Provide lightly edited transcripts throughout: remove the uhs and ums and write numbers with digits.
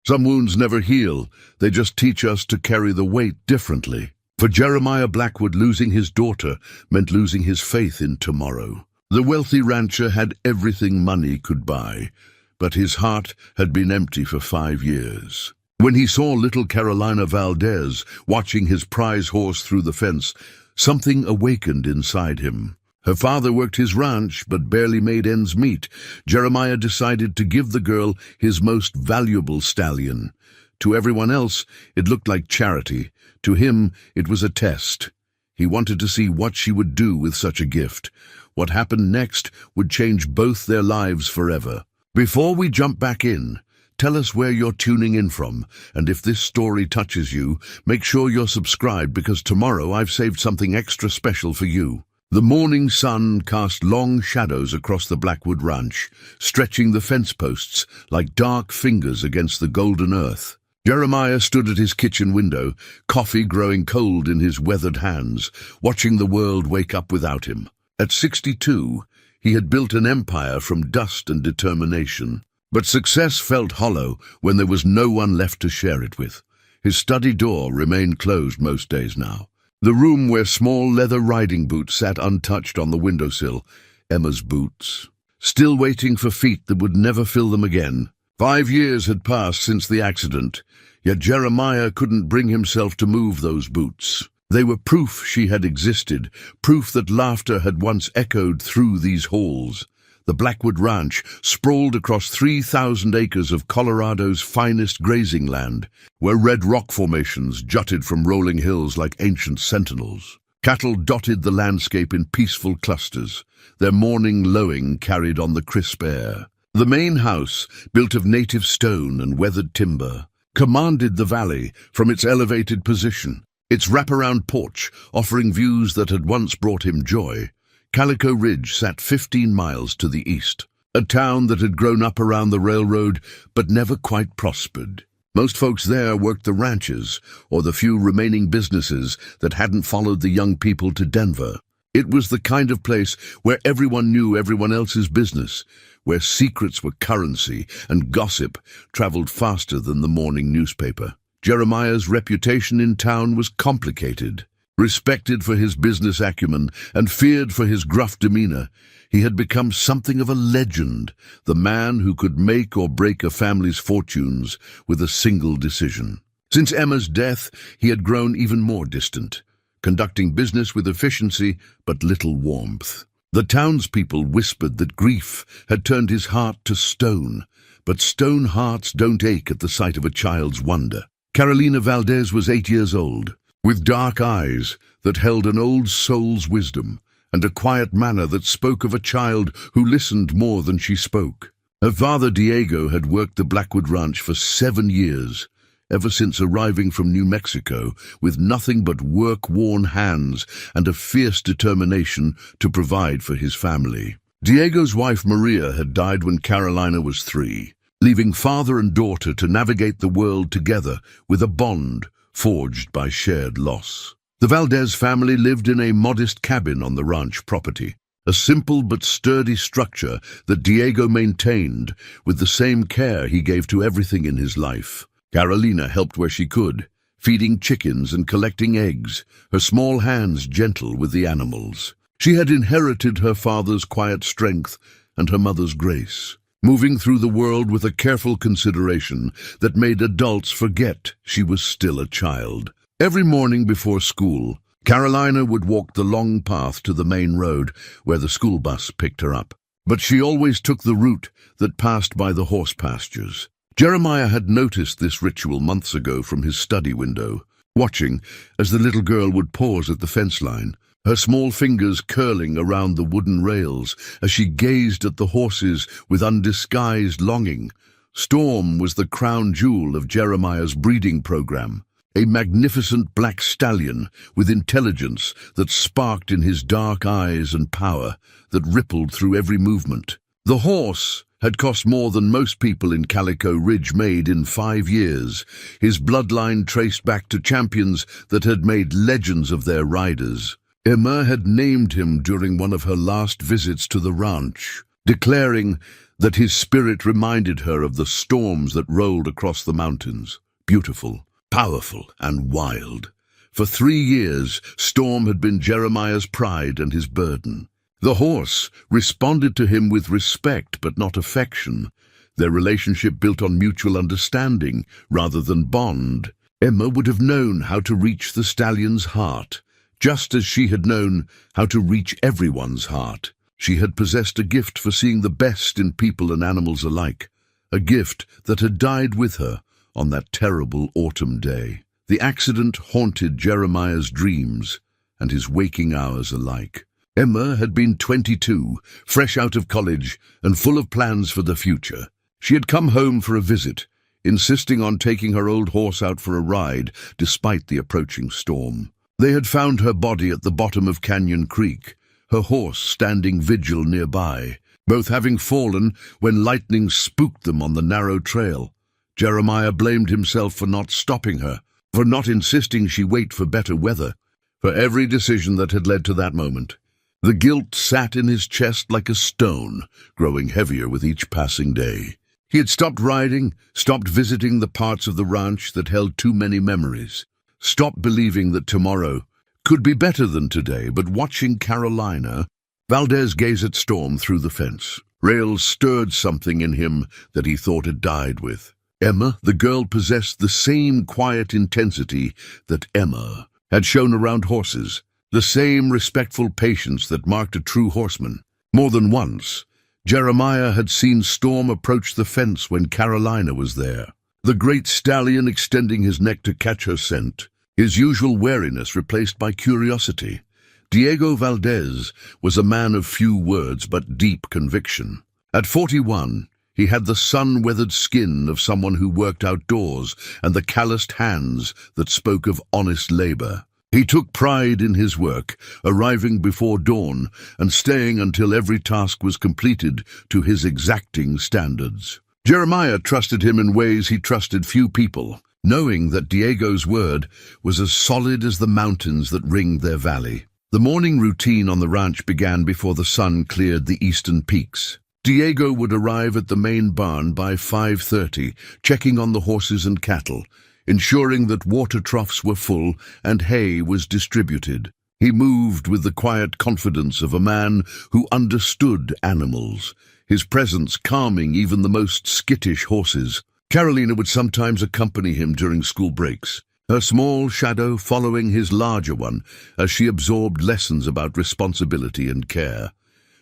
Some wounds never heal, they just teach us to carry the weight differently. For Jeremiah Blackwood, losing his daughter meant losing his faith in tomorrow. The wealthy rancher had everything money could buy, but his heart had been empty for 5 years. When he saw little Carolina Valdez watching his prize horse through the fence, something awakened inside him. Her father worked his ranch, but barely made ends meet. Jeremiah decided to give the girl his most valuable stallion. To everyone else, it looked like charity. To him, it was a test. He wanted to see what she would do with such a gift. What happened next would change both their lives forever. Before we jump back in, tell us where you're tuning in from, and if this story touches you, make sure you're subscribed, because tomorrow I've saved something extra special for you. The morning sun cast long shadows across the Blackwood Ranch, stretching the fence posts like dark fingers against the golden earth. Jeremiah stood at his kitchen window, coffee growing cold in his weathered hands, watching the world wake up without him. At 62, he had built an empire from dust and determination. But success felt hollow when there was no one left to share it with. His study door remained closed most days now. The room where small leather riding boots sat untouched on the windowsill, Emma's boots, still waiting for feet that would never fill them again. 5 years had passed since the accident, yet Jeremiah couldn't bring himself to move those boots. They were proof she had existed, proof that laughter had once echoed through these halls. The Blackwood Ranch sprawled across 3,000 acres of Colorado's finest grazing land, where red rock formations jutted from rolling hills like ancient sentinels. Cattle dotted the landscape in peaceful clusters, their morning lowing carried on the crisp air. The main house, built of native stone and weathered timber, commanded the valley from its elevated position, its wraparound porch offering views that had once brought him joy. Calico Ridge sat 15 miles to the east, a town that had grown up around the railroad but never quite prospered. Most folks there worked the ranches or the few remaining businesses that hadn't followed the young people to Denver. It was the kind of place where everyone knew everyone else's business, where secrets were currency and gossip traveled faster than the morning newspaper. Jeremiah's reputation in town was complicated. Respected for his business acumen and feared for his gruff demeanor, he had become something of a legend, the man who could make or break a family's fortunes with a single decision. Since Emma's death, he had grown even more distant, conducting business with efficiency but little warmth. The townspeople whispered that grief had turned his heart to stone, but stone hearts don't ache at the sight of a child's wonder. Carolina Valdez was 8 years old, with dark eyes that held an old soul's wisdom and a quiet manner that spoke of a child who listened more than she spoke. Her father Diego had worked the Blackwood Ranch for 7 years, ever since arriving from New Mexico with nothing but work-worn hands and a fierce determination to provide for his family. Diego's wife Maria had died when Carolina was 3, leaving father and daughter to navigate the world together with a bond forged by shared loss. The Valdez family lived in a modest cabin on the ranch property, a simple but sturdy structure that Diego maintained with the same care he gave to everything in his life. Carolina helped where she could, feeding chickens and collecting eggs, her small hands gentle with the animals. She had inherited her father's quiet strength and her mother's grace, moving through the world with a careful consideration that made adults forget she was still a child. Every morning before school, Carolina would walk the long path to the main road where the school bus picked her up. But she always took the route that passed by the horse pastures. Jeremiah had noticed this ritual months ago from his study window, watching as the little girl would pause at the fence line, her small fingers curling around the wooden rails as she gazed at the horses with undisguised longing. Storm was the crown jewel of Jeremiah's breeding program, a magnificent black stallion with intelligence that sparked in his dark eyes and power that rippled through every movement. The horse had cost more than most people in Calico Ridge made in 5 years, his bloodline traced back to champions that had made legends of their riders. Emma had named him during one of her last visits to the ranch. declaring that his spirit reminded her of the storms that rolled across the mountains, beautiful, powerful, and wild. For 3 years, Storm had been Jeremiah's pride and his burden. The horse responded to him with respect but not affection, their relationship built on mutual understanding rather than bond. Emma would have known how to reach the stallion's heart, just as she had known how to reach everyone's heart. She had possessed a gift for seeing the best in people and animals alike, a gift that had died with her on that terrible autumn day. The accident haunted Jeremiah's dreams and his waking hours alike. Emma had been 22, fresh out of college and full of plans for the future. She had come home for a visit, insisting on taking her old horse out for a ride despite the approaching storm. They had found her body at the bottom of Canyon Creek, her horse standing vigil nearby, both having fallen when lightning spooked them on the narrow trail. Jeremiah blamed himself for not stopping her, for not insisting she wait for better weather, for every decision that had led to that moment. The guilt sat in his chest like a stone, growing heavier with each passing day. He had stopped riding, stopped visiting the parts of the ranch that held too many memories, stopped believing that tomorrow could be better than today. But watching Carolina, Valdez gazed at Storm through the fence. Rails stirred something in him that he thought had died with. Emma, the girl, possessed the same quiet intensity that Emma had shown around horses, the same respectful patience that marked a true horseman. More than once, Jeremiah had seen Storm approach the fence when Carolina was there, the great stallion extending his neck to catch her scent, his usual wariness replaced by curiosity. Diego Valdez was a man of few words but deep conviction. At 41, he had the sun-weathered skin of someone who worked outdoors and the calloused hands that spoke of honest labor. He took pride in his work, arriving before dawn and staying until every task was completed to his exacting standards. Jeremiah trusted him in ways he trusted few people, knowing that Diego's word was as solid as the mountains that ringed their valley. The morning routine on the ranch began before the sun cleared the eastern peaks. Diego would arrive at the main barn by 5:30, checking on the horses and cattle, ensuring that water troughs were full and hay was distributed. He moved with the quiet confidence of a man who understood animals, his presence calming even the most skittish horses. Carolina would sometimes accompany him during school breaks, her small shadow following his larger one as she absorbed lessons about responsibility and care.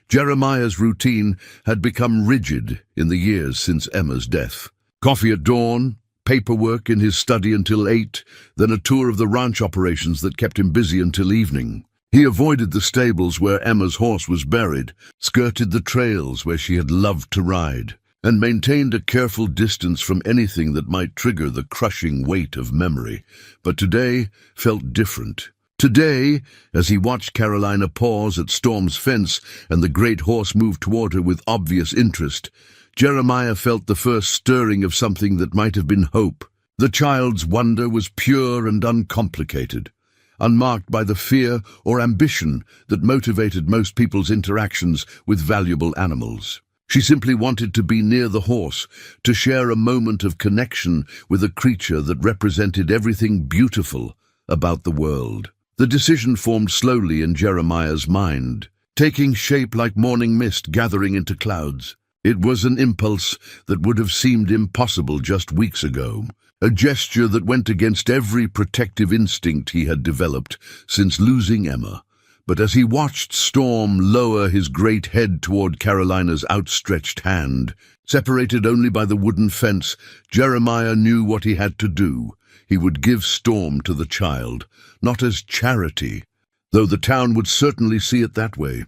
Jeremiah's routine had become rigid in the years since Emma's death. Coffee at dawn, paperwork in his study until 8, then a tour of the ranch operations that kept him busy until evening. He avoided the stables where Emma's horse was buried, skirted the trails where she had loved to ride, and maintained a careful distance from anything that might trigger the crushing weight of memory. But today felt different. Today, as he watched Carolina pause at Storm's fence and the great horse move toward her with obvious interest, Jeremiah felt the first stirring of something that might have been hope. The child's wonder was pure and uncomplicated, unmarked by the fear or ambition that motivated most people's interactions with valuable animals. She simply wanted to be near the horse, to share a moment of connection with a creature that represented everything beautiful about the world. The decision formed slowly in Jeremiah's mind, taking shape like morning mist gathering into clouds. It was an impulse that would have seemed impossible just weeks ago, a gesture that went against every protective instinct he had developed since losing Emma. But as he watched Storm lower his great head toward Carolina's outstretched hand, separated only by the wooden fence, Jeremiah knew what he had to do. He would give Storm to the child, not as charity, though the town would certainly see it that way,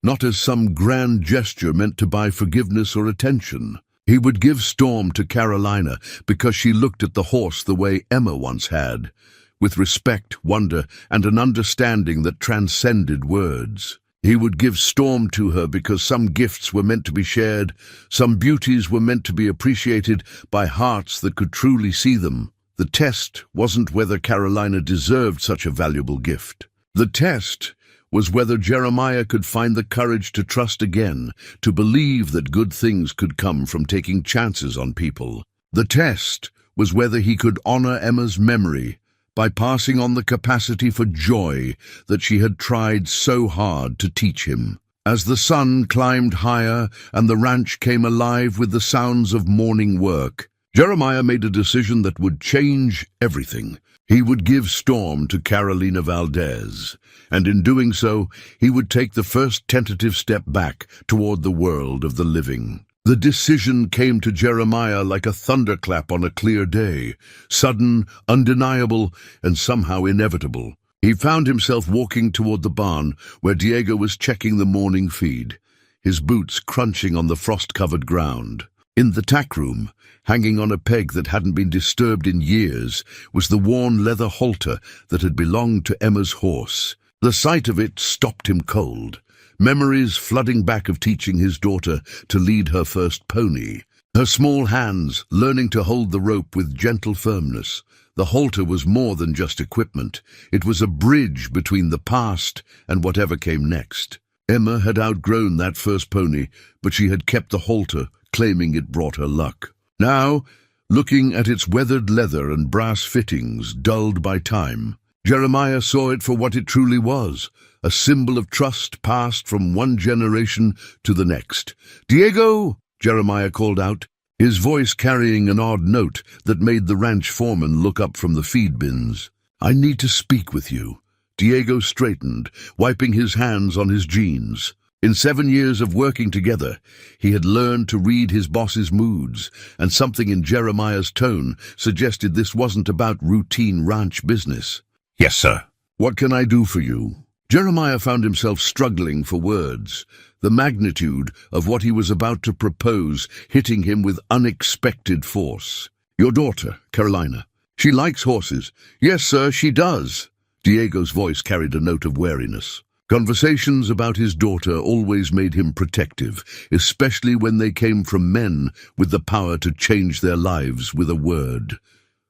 not as some grand gesture meant to buy forgiveness or attention. He would give Storm to Carolina because she looked at the horse the way Emma once had, with respect, wonder, and an understanding that transcended words. He would give Storm to her because some gifts were meant to be shared, some beauties were meant to be appreciated by hearts that could truly see them. The test wasn't whether Carolina deserved such a valuable gift. The test was whether Jeremiah could find the courage to trust again, to believe that good things could come from taking chances on people. The test was whether he could honor Emma's memory by passing on the capacity for joy that she had tried so hard to teach him. As the sun climbed higher and the ranch came alive with the sounds of morning work, Jeremiah made a decision that would change everything. He would give Storm to Carolina Valdez, and in doing so, he would take the first tentative step back toward the world of the living. The decision came to Jeremiah like a thunderclap on a clear day, sudden, undeniable, and somehow inevitable. He found himself walking toward the barn where Diego was checking the morning feed, his boots crunching on the frost-covered ground. In the tack room, hanging on a peg that hadn't been disturbed in years, was the worn leather halter that had belonged to Emma's horse. The sight of it stopped him cold, memories flooding back of teaching his daughter to lead her first pony. Her small hands learning to hold the rope with gentle firmness. The halter was more than just equipment. It was a bridge between the past and whatever came next. Emma had outgrown that first pony, but she had kept the halter, claiming it brought her luck. Now, looking at its weathered leather and brass fittings dulled by time, Jeremiah saw it for what it truly was, a symbol of trust passed from one generation to the next. "Diego!" Jeremiah called out, his voice carrying an odd note that made the ranch foreman look up from the feed bins. "I need to speak with you." Diego straightened, wiping his hands on his jeans. In 7 years of working together, he had learned to read his boss's moods, and something in Jeremiah's tone suggested this wasn't about routine ranch business. "Yes, sir." "What can I do for you?" Jeremiah found himself struggling for words, the magnitude of what he was about to propose hitting him with unexpected force. "Your daughter, Carolina. She likes horses." "Yes, sir, she does." Diego's voice carried a note of wariness. Conversations about his daughter always made him protective, especially when they came from men with the power to change their lives with a word.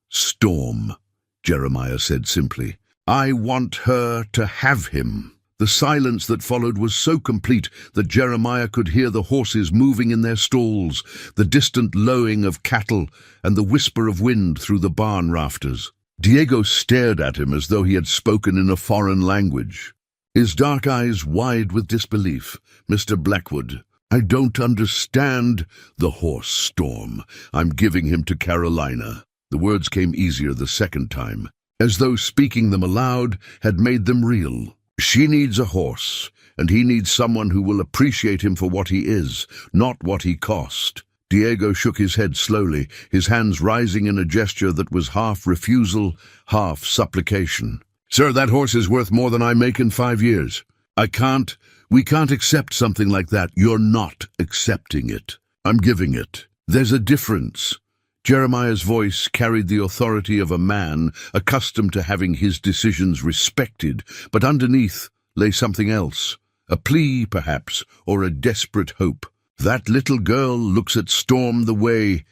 "Storm," Jeremiah said simply. "I want her to have him." The silence that followed was so complete that Jeremiah could hear the horses moving in their stalls, the distant lowing of cattle, and the whisper of wind through the barn rafters. Diego stared at him as though he had spoken in a foreign language, his dark eyes wide with disbelief. "Mr. Blackwood, I don't understand." "The horse, Storm. I'm giving him to Carolina." The words came easier the second time, as though speaking them aloud had made them real. "She needs a horse, and he needs someone who will appreciate him for what he is, not what he cost." Diego shook his head slowly, his hands rising in a gesture that was half refusal, half supplication. "Sir, that horse is worth more than I make in 5 years. We can't accept something like that." "You're not accepting it. I'm giving it." "There's a difference." Jeremiah's voice carried the authority of a man accustomed to having his decisions respected, but underneath lay something else, a plea, perhaps, or a desperate hope. "That little girl looks at Storm the way—"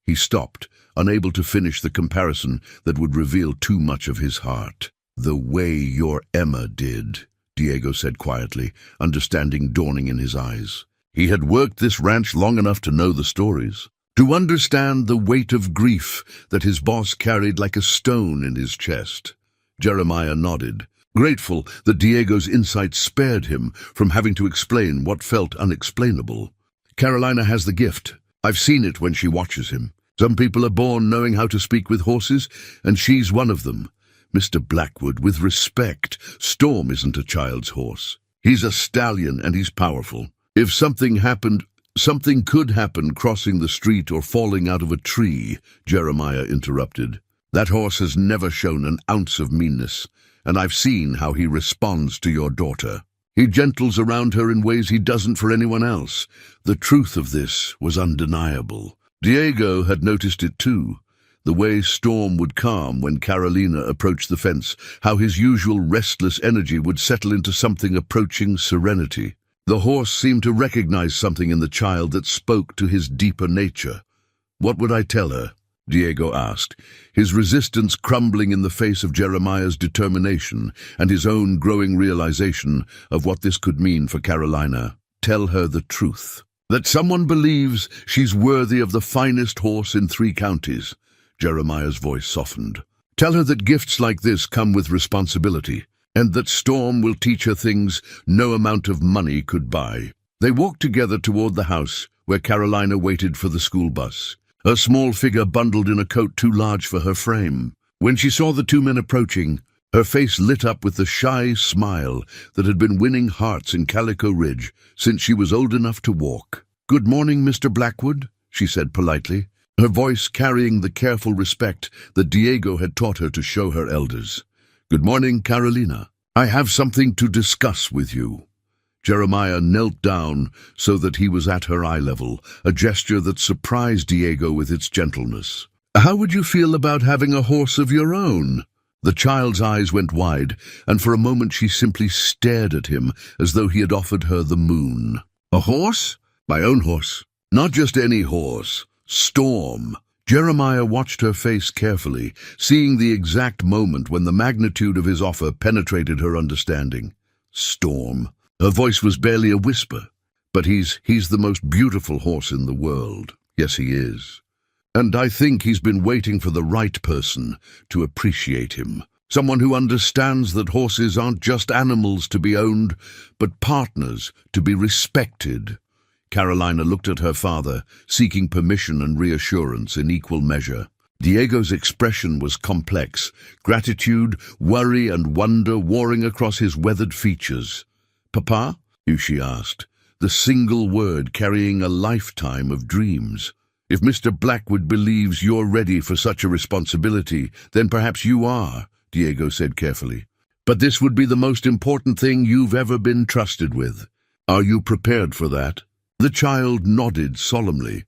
He stopped, unable to finish the comparison that would reveal too much of his heart. "The way your Emma did," Diego said quietly, understanding dawning in his eyes. He had worked this ranch long enough to know the stories, to understand the weight of grief that his boss carried like a stone in his chest. Jeremiah nodded, grateful that Diego's insight spared him from having to explain what felt unexplainable. "Carolina has the gift. I've seen it when she watches him. Some people are born knowing how to speak with horses, and she's one of them. Mr. Blackwood, with respect, Storm isn't a child's horse. He's a stallion, and he's powerful. If something could happen crossing the street or falling out of a tree," Jeremiah interrupted. "That horse has never shown an ounce of meanness, and I've seen how he responds to your daughter. He gentles around her in ways he doesn't for anyone else." The truth of this was undeniable. Diego had noticed it too. The way Storm would calm when Carolina approached the fence, how his usual restless energy would settle into something approaching serenity. The horse seemed to recognize something in the child that spoke to his deeper nature. "What would I tell her?" Diego asked, his resistance crumbling in the face of Jeremiah's determination and his own growing realization of what this could mean for Carolina. Tell her the truth. That someone believes she's worthy of the finest horse in 3 counties. Jeremiah's voice softened. Tell her that gifts like this come with responsibility, and that Storm will teach her things no amount of money could buy. They walked together toward the house, where Carolina waited for the school bus, her small figure bundled in a coat too large for her frame. When she saw the 2 men approaching, her face lit up with the shy smile that had been winning hearts in Calico Ridge since she was old enough to walk. "Good morning, Mr. Blackwood," she said politely, her voice carrying the careful respect that Diego had taught her to show her elders. "Good morning, Carolina. I have something to discuss with you." Jeremiah knelt down so that he was at her eye level, a gesture that surprised Diego with its gentleness. "How would you feel about having a horse of your own?" The child's eyes went wide, and for a moment she simply stared at him as though he had offered her the moon. "A horse? My own horse. Not just any horse. Storm." Jeremiah watched her face carefully, seeing the exact moment when the magnitude of his offer penetrated her understanding. "Storm." Her voice was barely a whisper. "But he's the most beautiful horse in the world. Yes, he is. And I think he's been waiting for the right person to appreciate him. Someone who understands that horses aren't just animals to be owned, but partners to be respected." Carolina looked at her father, seeking permission and reassurance in equal measure. Diego's expression was complex, gratitude, worry, and wonder warring across his weathered features. "Papa?" she asked, the single word carrying a lifetime of dreams. "If Mr. Blackwood believes you're ready for such a responsibility, then perhaps you are," Diego said carefully. "But this would be the most important thing you've ever been trusted with. Are you prepared for that?" The child nodded solemnly,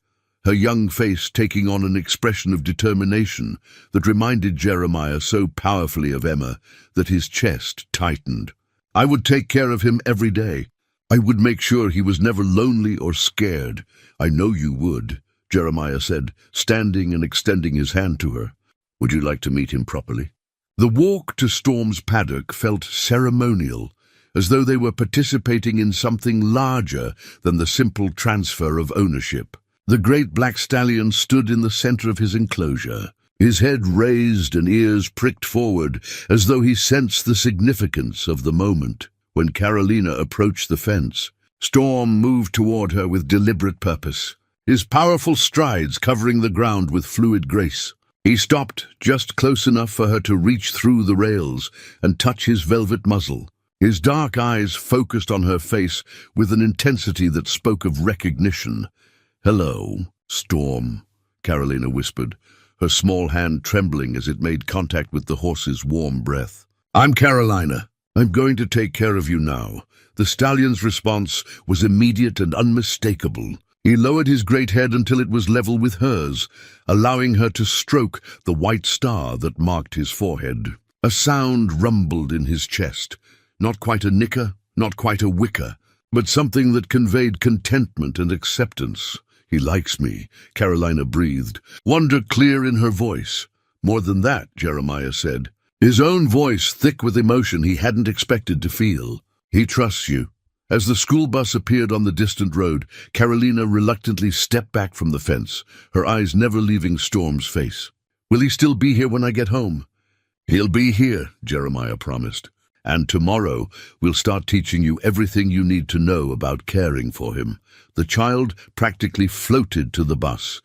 her young face taking on an expression of determination that reminded Jeremiah so powerfully of Emma that his chest tightened. "I would take care of him every day. I would make sure he was never lonely or scared. I know you would," Jeremiah said, standing and extending his hand to her. "Would you like to meet him properly?" The walk to Storm's paddock felt ceremonial, as though they were participating in something larger than the simple transfer of ownership. The great black stallion stood in the center of his enclosure, his head raised and ears pricked forward, as though he sensed the significance of the moment. When Carolina approached the fence, Storm moved toward her with deliberate purpose, his powerful strides covering the ground with fluid grace. He stopped just close enough for her to reach through the rails and touch his velvet muzzle. His dark eyes focused on her face with an intensity that spoke of recognition. "Hello, Storm," Carolina whispered, her small hand trembling as it made contact with the horse's warm breath. "I'm Carolina. I'm going to take care of you now." The stallion's response was immediate and unmistakable. He lowered his great head until it was level with hers, allowing her to stroke the white star that marked his forehead. A sound rumbled in his chest. Not quite a nicker, not quite a wicker, but something that conveyed contentment and acceptance. "He likes me," Carolina breathed, wonder clear in her voice. "More than that," Jeremiah said, his own voice thick with emotion he hadn't expected to feel. "He trusts you." As the school bus appeared on the distant road, Carolina reluctantly stepped back from the fence, her eyes never leaving Storm's face. "Will he still be here when I get home?" "He'll be here," Jeremiah promised. "And tomorrow we'll start teaching you everything you need to know about caring for him." The child practically floated to the bus,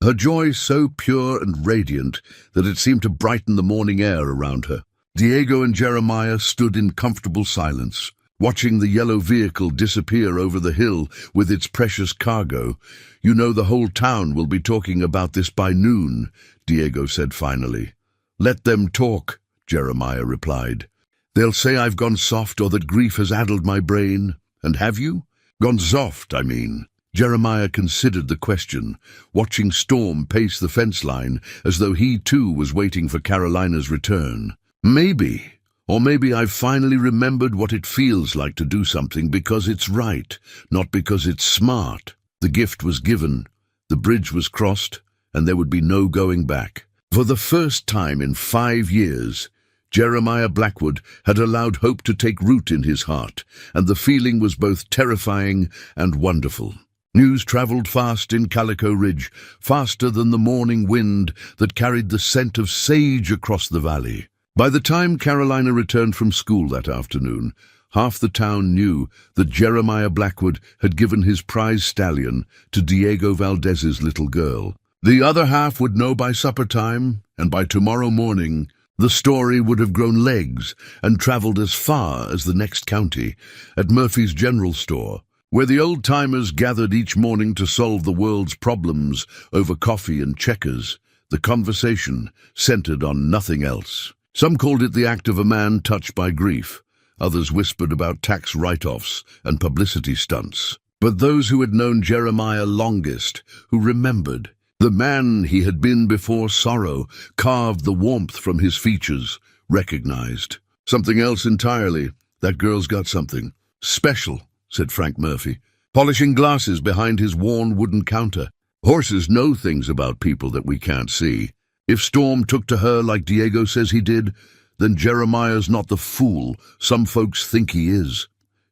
her joy so pure and radiant that it seemed to brighten the morning air around her. Diego and Jeremiah stood in comfortable silence, watching the yellow vehicle disappear over the hill with its precious cargo. "You know the whole town will be talking about this by noon," Diego said finally. "Let them talk," Jeremiah replied. "They'll say I've gone soft or that grief has addled my brain. And have you? Gone soft, I mean." Jeremiah considered the question, watching Storm pace the fence line as though he too was waiting for Carolina's return. "Maybe. Or maybe I've finally remembered what it feels like to do something because it's right, not because it's smart." The gift was given, the bridge was crossed, and there would be no going back. For the first time in 5 years, Jeremiah Blackwood had allowed hope to take root in his heart, and the feeling was both terrifying and wonderful. News traveled fast in Calico Ridge, faster than the morning wind that carried the scent of sage across the valley. By the time Carolina returned from school that afternoon, half the town knew that Jeremiah Blackwood had given his prize stallion to Diego Valdez's little girl. The other half would know by supper time, and by tomorrow morning, the story would have grown legs and traveled as far as the next county, at Murphy's General Store, where the old-timers gathered each morning to solve the world's problems over coffee and checkers. The conversation centered on nothing else. Some called it the act of a man touched by grief. Others whispered about tax write-offs and publicity stunts. But those who had known Jeremiah longest, who remembered, the man he had been before sorrow carved the warmth from his features, recognized. Something else entirely. That girl's got something special, said Frank Murphy, polishing glasses behind his worn wooden counter. Horses know things about people that we can't see. If Storm took to her like Diego says he did, then Jeremiah's not the fool some folks think he is.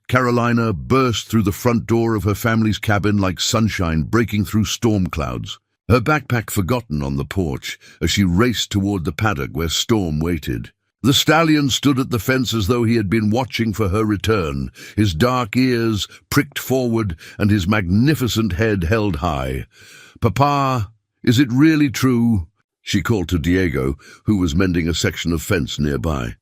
Carolina burst through the front door of her family's cabin like sunshine breaking through storm clouds, her backpack forgotten on the porch as she raced toward the paddock where Storm waited. The stallion stood at the fence as though he had been watching for her return, his dark ears pricked forward and his magnificent head held high. "Papa, is it really true?" she called to Diego, who was mending a section of fence nearby.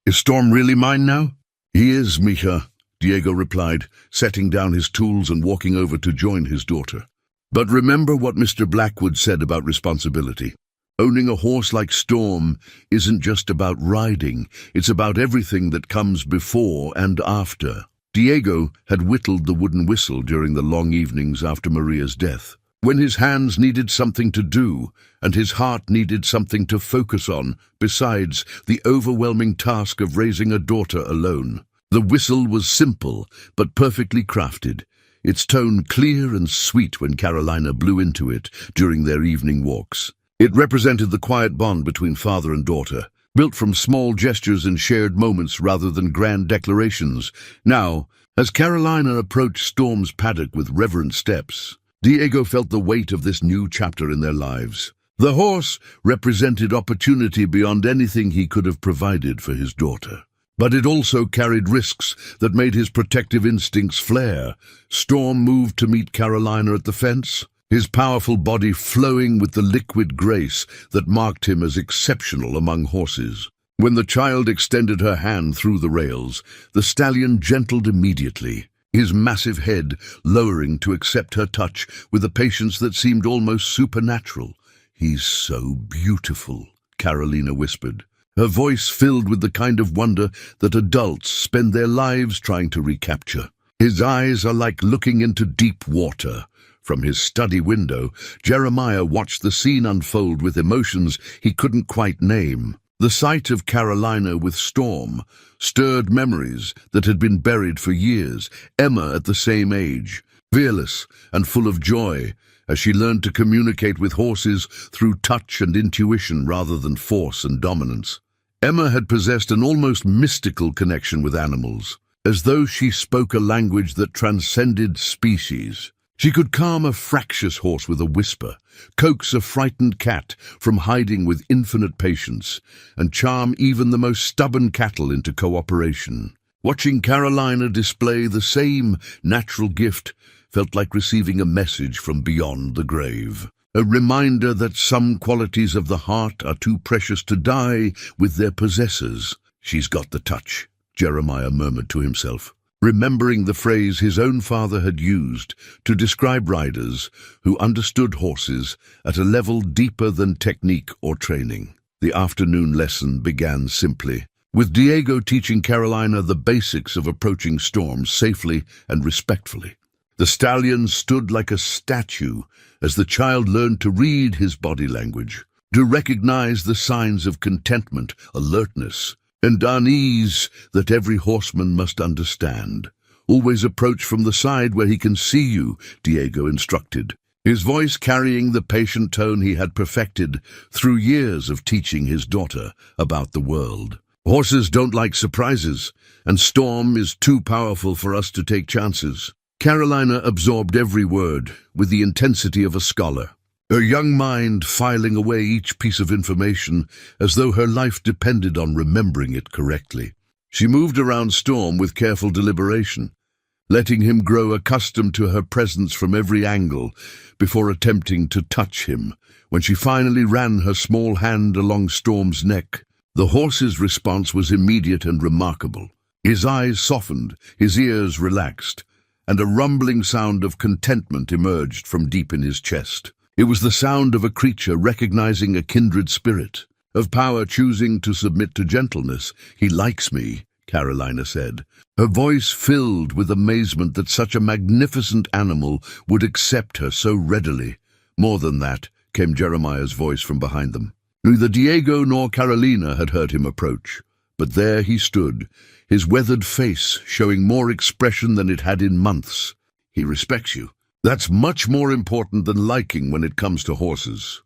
"Is Storm really mine now?" "He is, mija," Diego replied, setting down his tools and walking over to join his daughter. "But remember what Mr. Blackwood said about responsibility. Owning a horse like Storm isn't just about riding, it's about everything that comes before and after." Diego had whittled the wooden whistle during the long evenings after Maria's death, when his hands needed something to do and his heart needed something to focus on, besides the overwhelming task of raising a daughter alone. The whistle was simple but perfectly crafted, its tone clear and sweet when Carolina blew into it during their evening walks. It represented the quiet bond between father and daughter, built from small gestures and shared moments rather than grand declarations. Now, as Carolina approached Storm's paddock with reverent steps, Diego felt the weight of this new chapter in their lives. The horse represented opportunity beyond anything he could have provided for his daughter. But it also carried risks that made his protective instincts flare. Storm moved to meet Carolina at the fence, his powerful body flowing with the liquid grace that marked him as exceptional among horses. When the child extended her hand through the rails, the stallion gentled immediately, his massive head lowering to accept her touch with a patience that seemed almost supernatural. "He's so beautiful," Carolina whispered, her voice filled with the kind of wonder that adults spend their lives trying to recapture. "His eyes are like looking into deep water." From his study window, Jeremiah watched the scene unfold with emotions he couldn't quite name. The sight of Carolina with Storm stirred memories that had been buried for years. Emma at the same age, fearless and full of joy, as she learned to communicate with horses through touch and intuition rather than force and dominance. Emma had possessed an almost mystical connection with animals, as though she spoke a language that transcended species. She could calm a fractious horse with a whisper, coax a frightened cat from hiding with infinite patience, and charm even the most stubborn cattle into cooperation. Watching Carolina display the same natural gift felt like receiving a message from beyond the grave. A reminder that some qualities of the heart are too precious to die with their possessors. "She's got the touch," Jeremiah murmured to himself, remembering the phrase his own father had used to describe riders who understood horses at a level deeper than technique or training. The afternoon lesson began simply, with Diego teaching Carolina the basics of approaching storms safely and respectfully. The stallion stood like a statue as the child learned to read his body language, to recognize the signs of contentment, alertness, and unease that every horseman must understand. "Always approach from the side where he can see you," Diego instructed. his voice carrying the patient tone he had perfected through years of teaching his daughter about the world. Horses don't like surprises, and Storm is too powerful for us to take chances. Carolina absorbed every word with the intensity of a scholar, her young mind filing away each piece of information as though her life depended on remembering it correctly. She moved around Storm with careful deliberation, letting him grow accustomed to her presence from every angle before attempting to touch him. When she finally ran her small hand along Storm's neck, the horse's response was immediate and remarkable. His eyes softened, his ears relaxed, and a rumbling sound of contentment emerged from deep in his chest. It was the sound of a creature recognizing a kindred spirit, of power choosing to submit to gentleness. "He likes me," Carolina said, her voice filled with amazement that such a magnificent animal would accept her so readily. More than that, came Jeremiah's voice from behind them. Neither Diego nor Carolina had heard him approach, but there he stood, his weathered face showing more expression than it had in months. "He respects you. That's much more important than liking when it comes to horses."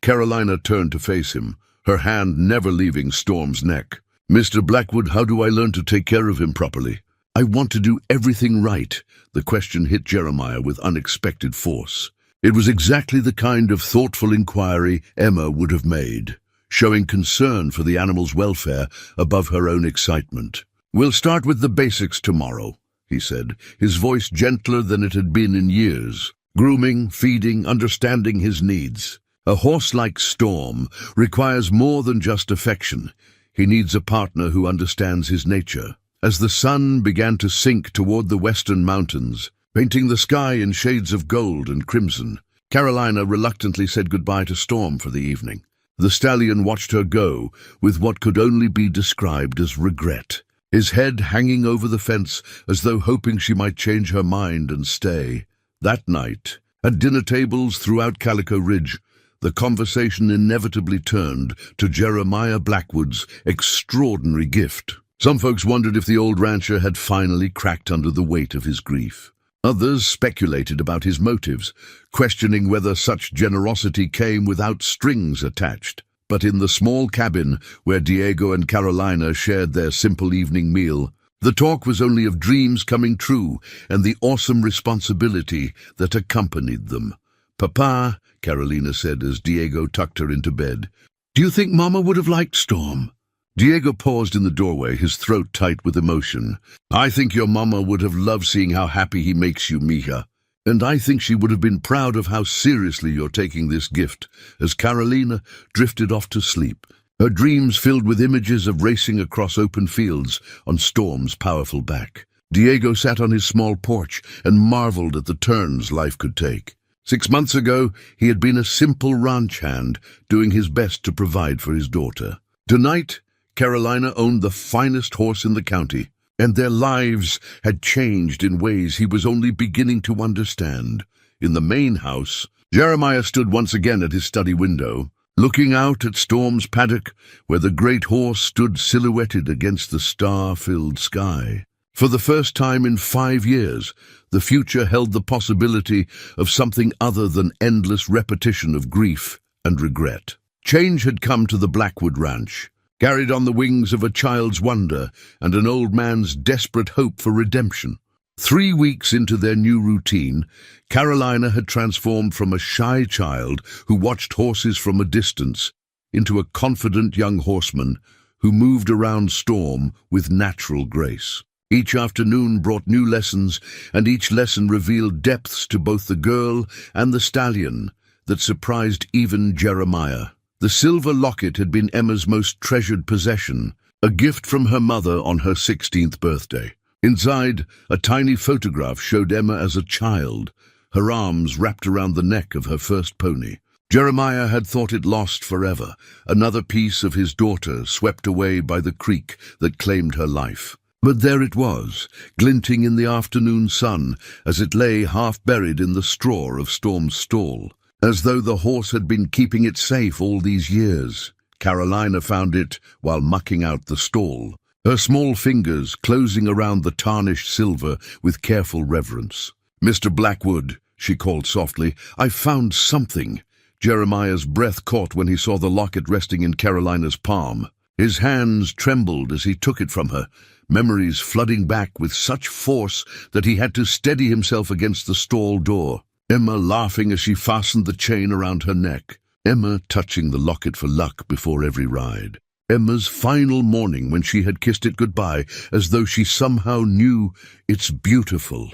Carolina turned to face him, her hand never leaving Storm's neck. "Mr. Blackwood, how do I learn to take care of him properly?" "I want to do everything right." The question hit Jeremiah with unexpected force. It was exactly the kind of thoughtful inquiry Emma would have made, showing concern for the animal's welfare above her own excitement. "We'll start with the basics tomorrow," he said, his voice gentler than it had been in years. "Grooming, feeding, understanding his needs. A horse like Storm requires more than just affection. He needs a partner who understands his nature." As the sun began to sink toward the western mountains, painting the sky in shades of gold and crimson, Carolina reluctantly said goodbye to Storm for the evening. The stallion watched her go with what could only be described as regret, his head hanging over the fence as though hoping she might change her mind and stay. That night, at dinner tables throughout Calico Ridge, the conversation inevitably turned to Jeremiah Blackwood's extraordinary gift. Some folks wondered if the old rancher had finally cracked under the weight of his grief. Others speculated about his motives, questioning whether such generosity came without strings attached. But in the small cabin where Diego and Carolina shared their simple evening meal, the talk was only of dreams coming true and the awesome responsibility that accompanied them. "Papa," Carolina said as Diego tucked her into bed, "do you think Mama would have liked Storm?" Diego paused in the doorway, his throat tight with emotion. "I think your mama would have loved seeing how happy he makes you, mija. And I think she would have been proud of how seriously you're taking this gift," as Carolina drifted off to sleep, her dreams filled with images of racing across open fields on Storm's powerful back. Diego sat on his small porch and marveled at the turns life could take. 6 months ago, he had been a simple ranch hand, doing his best to provide for his daughter. Tonight, Carolina owned the finest horse in the county, and their lives had changed in ways he was only beginning to understand. In the main house, Jeremiah stood once again at his study window, looking out at Storm's paddock, where the great horse stood silhouetted against the star-filled sky. For the first time in 5 years, the future held the possibility of something other than endless repetition of grief and regret. Change had come to the Blackwood Ranch, carried on the wings of a child's wonder and an old man's desperate hope for redemption. 3 weeks into their new routine, Carolina had transformed from a shy child who watched horses from a distance into a confident young horseman who moved around Storm with natural grace. Each afternoon brought new lessons, and each lesson revealed depths to both the girl and the stallion that surprised even Jeremiah. The silver locket had been Emma's most treasured possession, a gift from her mother on her 16th birthday. Inside, a tiny photograph showed Emma as a child, her arms wrapped around the neck of her first pony. Jeremiah had thought it lost forever, another piece of his daughter swept away by the creek that claimed her life. But there it was, glinting in the afternoon sun as it lay half buried in the straw of Storm's stall. As though the horse had been keeping it safe all these years. Carolina found it while mucking out the stall, her small fingers closing around the tarnished silver with careful reverence. "Mr. Blackwood," she called softly. "I found something." Jeremiah's breath caught when he saw the locket resting in Carolina's palm. His hands trembled as he took it from her, memories flooding back with such force that he had to steady himself against the stall door. Emma laughing as she fastened the chain around her neck. Emma touching the locket for luck before every ride. Emma's final morning when she had kissed it goodbye, as though she somehow knew. "It's beautiful,"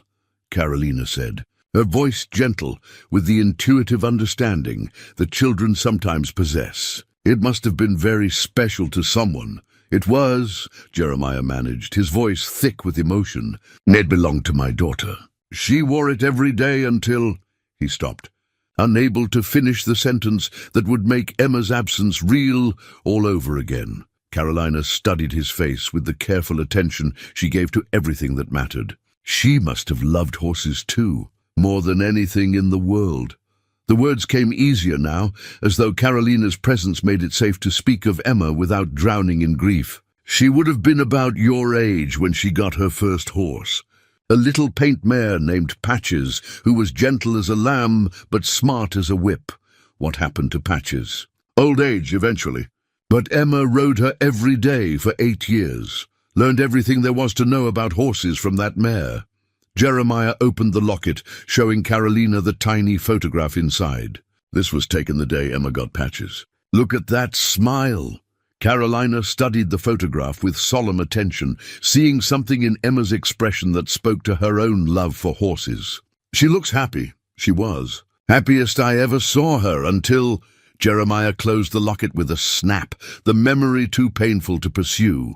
Carolina said, her voice gentle with the intuitive understanding that children sometimes possess. "It must have been very special to someone." "It was," Jeremiah managed, his voice thick with emotion. "It belonged to my daughter. She wore it every day until—" He stopped, unable to finish the sentence that would make Emma's absence real all over again. Carolina studied his face with the careful attention she gave to everything that mattered. She must have loved horses too, more than anything in the world. The words came easier now, as though Carolina's presence made it safe to speak of Emma without drowning in grief. "She would have been about your age when she got her first horse. A little paint mare named Patches, who was gentle as a lamb but smart as a whip." What happened to Patches? "Old age, eventually. But Emma rode her every day for 8 years. Learned everything there was to know about horses from that mare." Jeremiah opened the locket, showing Carolina the tiny photograph inside. "This was taken the day Emma got Patches. Look at that smile." Carolina studied the photograph with solemn attention, seeing something in Emma's expression that spoke to her own love for horses. "She looks happy." She was. "Happiest I ever saw her until—" Jeremiah closed the locket with a snap, the memory too painful to pursue.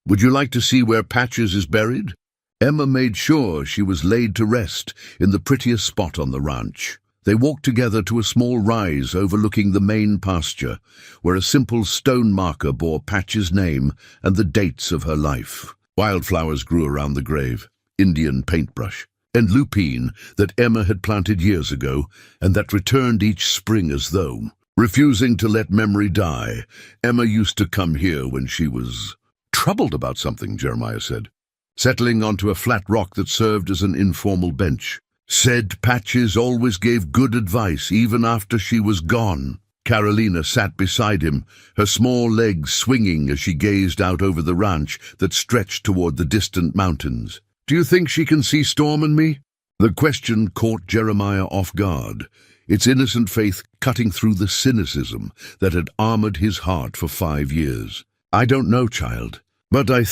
"Would you like to see where Patches is buried?" Emma made sure she was laid to rest in the prettiest spot on the ranch. They walked together to a small rise overlooking the main pasture, where a simple stone marker bore Patch's name and the dates of her life. Wildflowers grew around the grave, Indian paintbrush, and lupine that Emma had planted years ago and that returned each spring as though, refusing to let memory die. Emma used to come here when she was troubled about something, Jeremiah said, settling onto a flat rock that served as an informal bench. "Said Patches always gave good advice even after she was gone." Carolina sat beside him, her small legs swinging as she gazed out over the ranch that stretched toward the distant mountains. "Do you think she can see Storm and me?" The question caught Jeremiah off guard, its innocent faith cutting through the cynicism that had armored his heart for 5 years. "I don't know, child. But I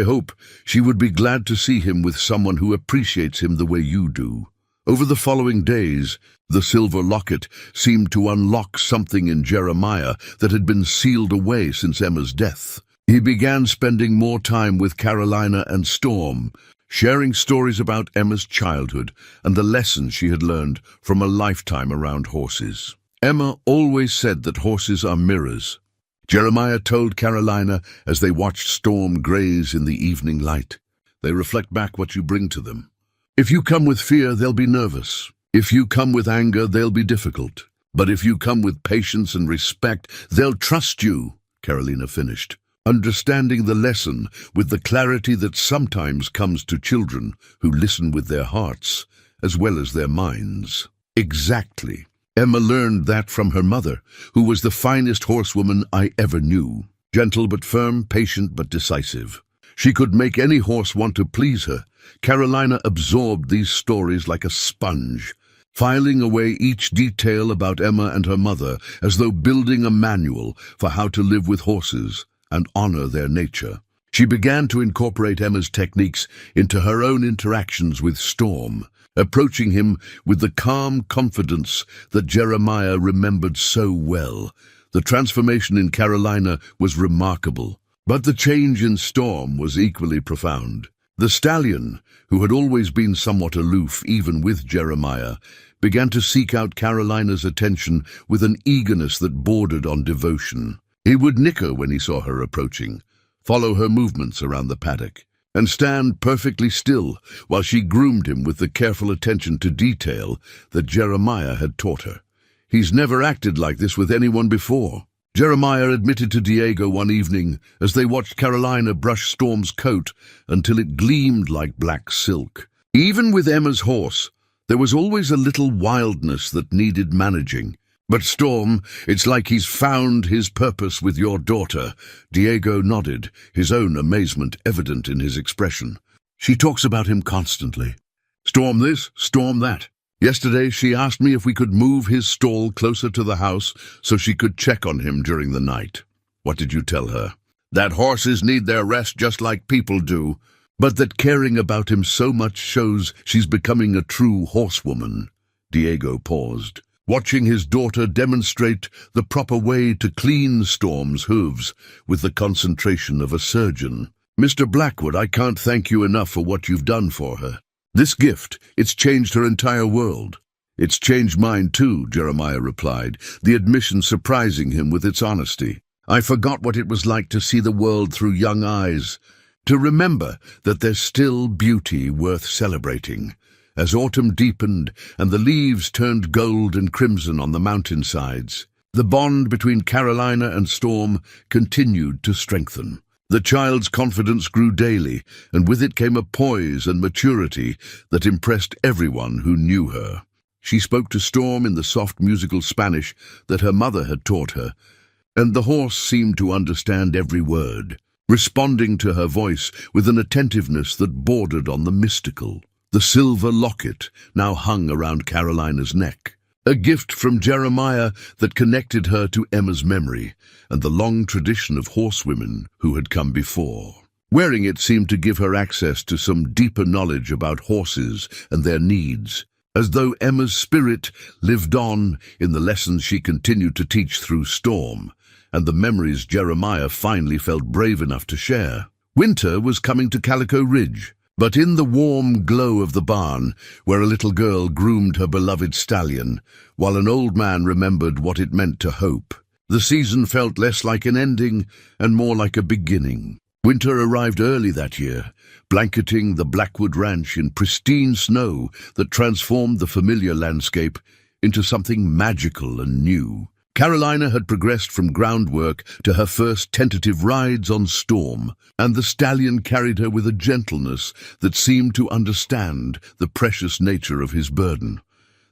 hope, she would be glad to see him with someone who appreciates him the way you do." Over the following days, the silver locket seemed to unlock something in Jeremiah that had been sealed away since Emma's death. He began spending more time with Carolina and Storm, sharing stories about Emma's childhood and the lessons she had learned from a lifetime around horses. Emma always said that horses are mirrors. Jeremiah told Carolina as they watched Storm graze in the evening light. "They reflect back what you bring to them. If you come with fear, they'll be nervous. If you come with anger, they'll be difficult. But if you come with patience and respect, they'll trust you," Carolina finished, understanding the lesson with the clarity that sometimes comes to children who listen with their hearts as well as their minds. Exactly. Emma learned that from her mother, who was the finest horsewoman I ever knew. Gentle but firm, patient but decisive. She could make any horse want to please her. Carolina absorbed these stories like a sponge, filing away each detail about Emma and her mother as though building a manual for how to live with horses and honor their nature. She began to incorporate Emma's techniques into her own interactions with Storm, approaching him with the calm confidence that Jeremiah remembered so well. The transformation in Carolina was remarkable, but the change in Storm was equally profound. The stallion, who had always been somewhat aloof even with Jeremiah, began to seek out Carolina's attention with an eagerness that bordered on devotion. He would nicker when he saw her approaching, follow her movements around the paddock, and stand perfectly still while she groomed him with the careful attention to detail that Jeremiah had taught her. "He's never acted like this with anyone before," Jeremiah admitted to Diego one evening as they watched Carolina brush Storm's coat until it gleamed like black silk. "Even with Emma's horse, There was always a little wildness that needed managing. But Storm, it's like he's found his purpose with your daughter. Diego nodded, his own amazement evident in his expression. She talks about him constantly. Storm this, storm that. Yesterday she asked me if we could move his stall closer to the house so she could check on him during the night. What did you tell her? That horses need their rest just like people do, but that caring about him so much shows she's becoming a true horsewoman. Diego paused, watching his daughter demonstrate the proper way to clean Storm's hooves with the concentration of a surgeon. Mr. Blackwood, I can't thank you enough for what you've done for her. This gift, it's changed her entire world. It's changed mine too, Jeremiah replied, the admission surprising him with its honesty. I forgot what it was like to see the world through young eyes, to remember that there's still beauty worth celebrating. As autumn deepened and the leaves turned gold and crimson on the mountainsides, the bond between Carolina and Storm continued to strengthen. The child's confidence grew daily, and with it came a poise and maturity that impressed everyone who knew her. She spoke to Storm in the soft musical Spanish that her mother had taught her, and the horse seemed to understand every word, responding to her voice with an attentiveness that bordered on the mystical. The silver locket now hung around Carolina's neck, a gift from Jeremiah that connected her to Emma's memory and the long tradition of horsewomen who had come before. Wearing it seemed to give her access to some deeper knowledge about horses and their needs, as though Emma's spirit lived on in the lessons she continued to teach through Storm, and the memories Jeremiah finally felt brave enough to share. Winter was coming to Calico Ridge, but in the warm glow of the barn, where a little girl groomed her beloved stallion, while an old man remembered what it meant to hope, the season felt less like an ending and more like a beginning. Winter arrived early that year, blanketing the Blackwood Ranch in pristine snow that transformed the familiar landscape into something magical and new. Carolina had progressed from groundwork to her first tentative rides on Storm, and the stallion carried her with a gentleness that seemed to understand the precious nature of his burden.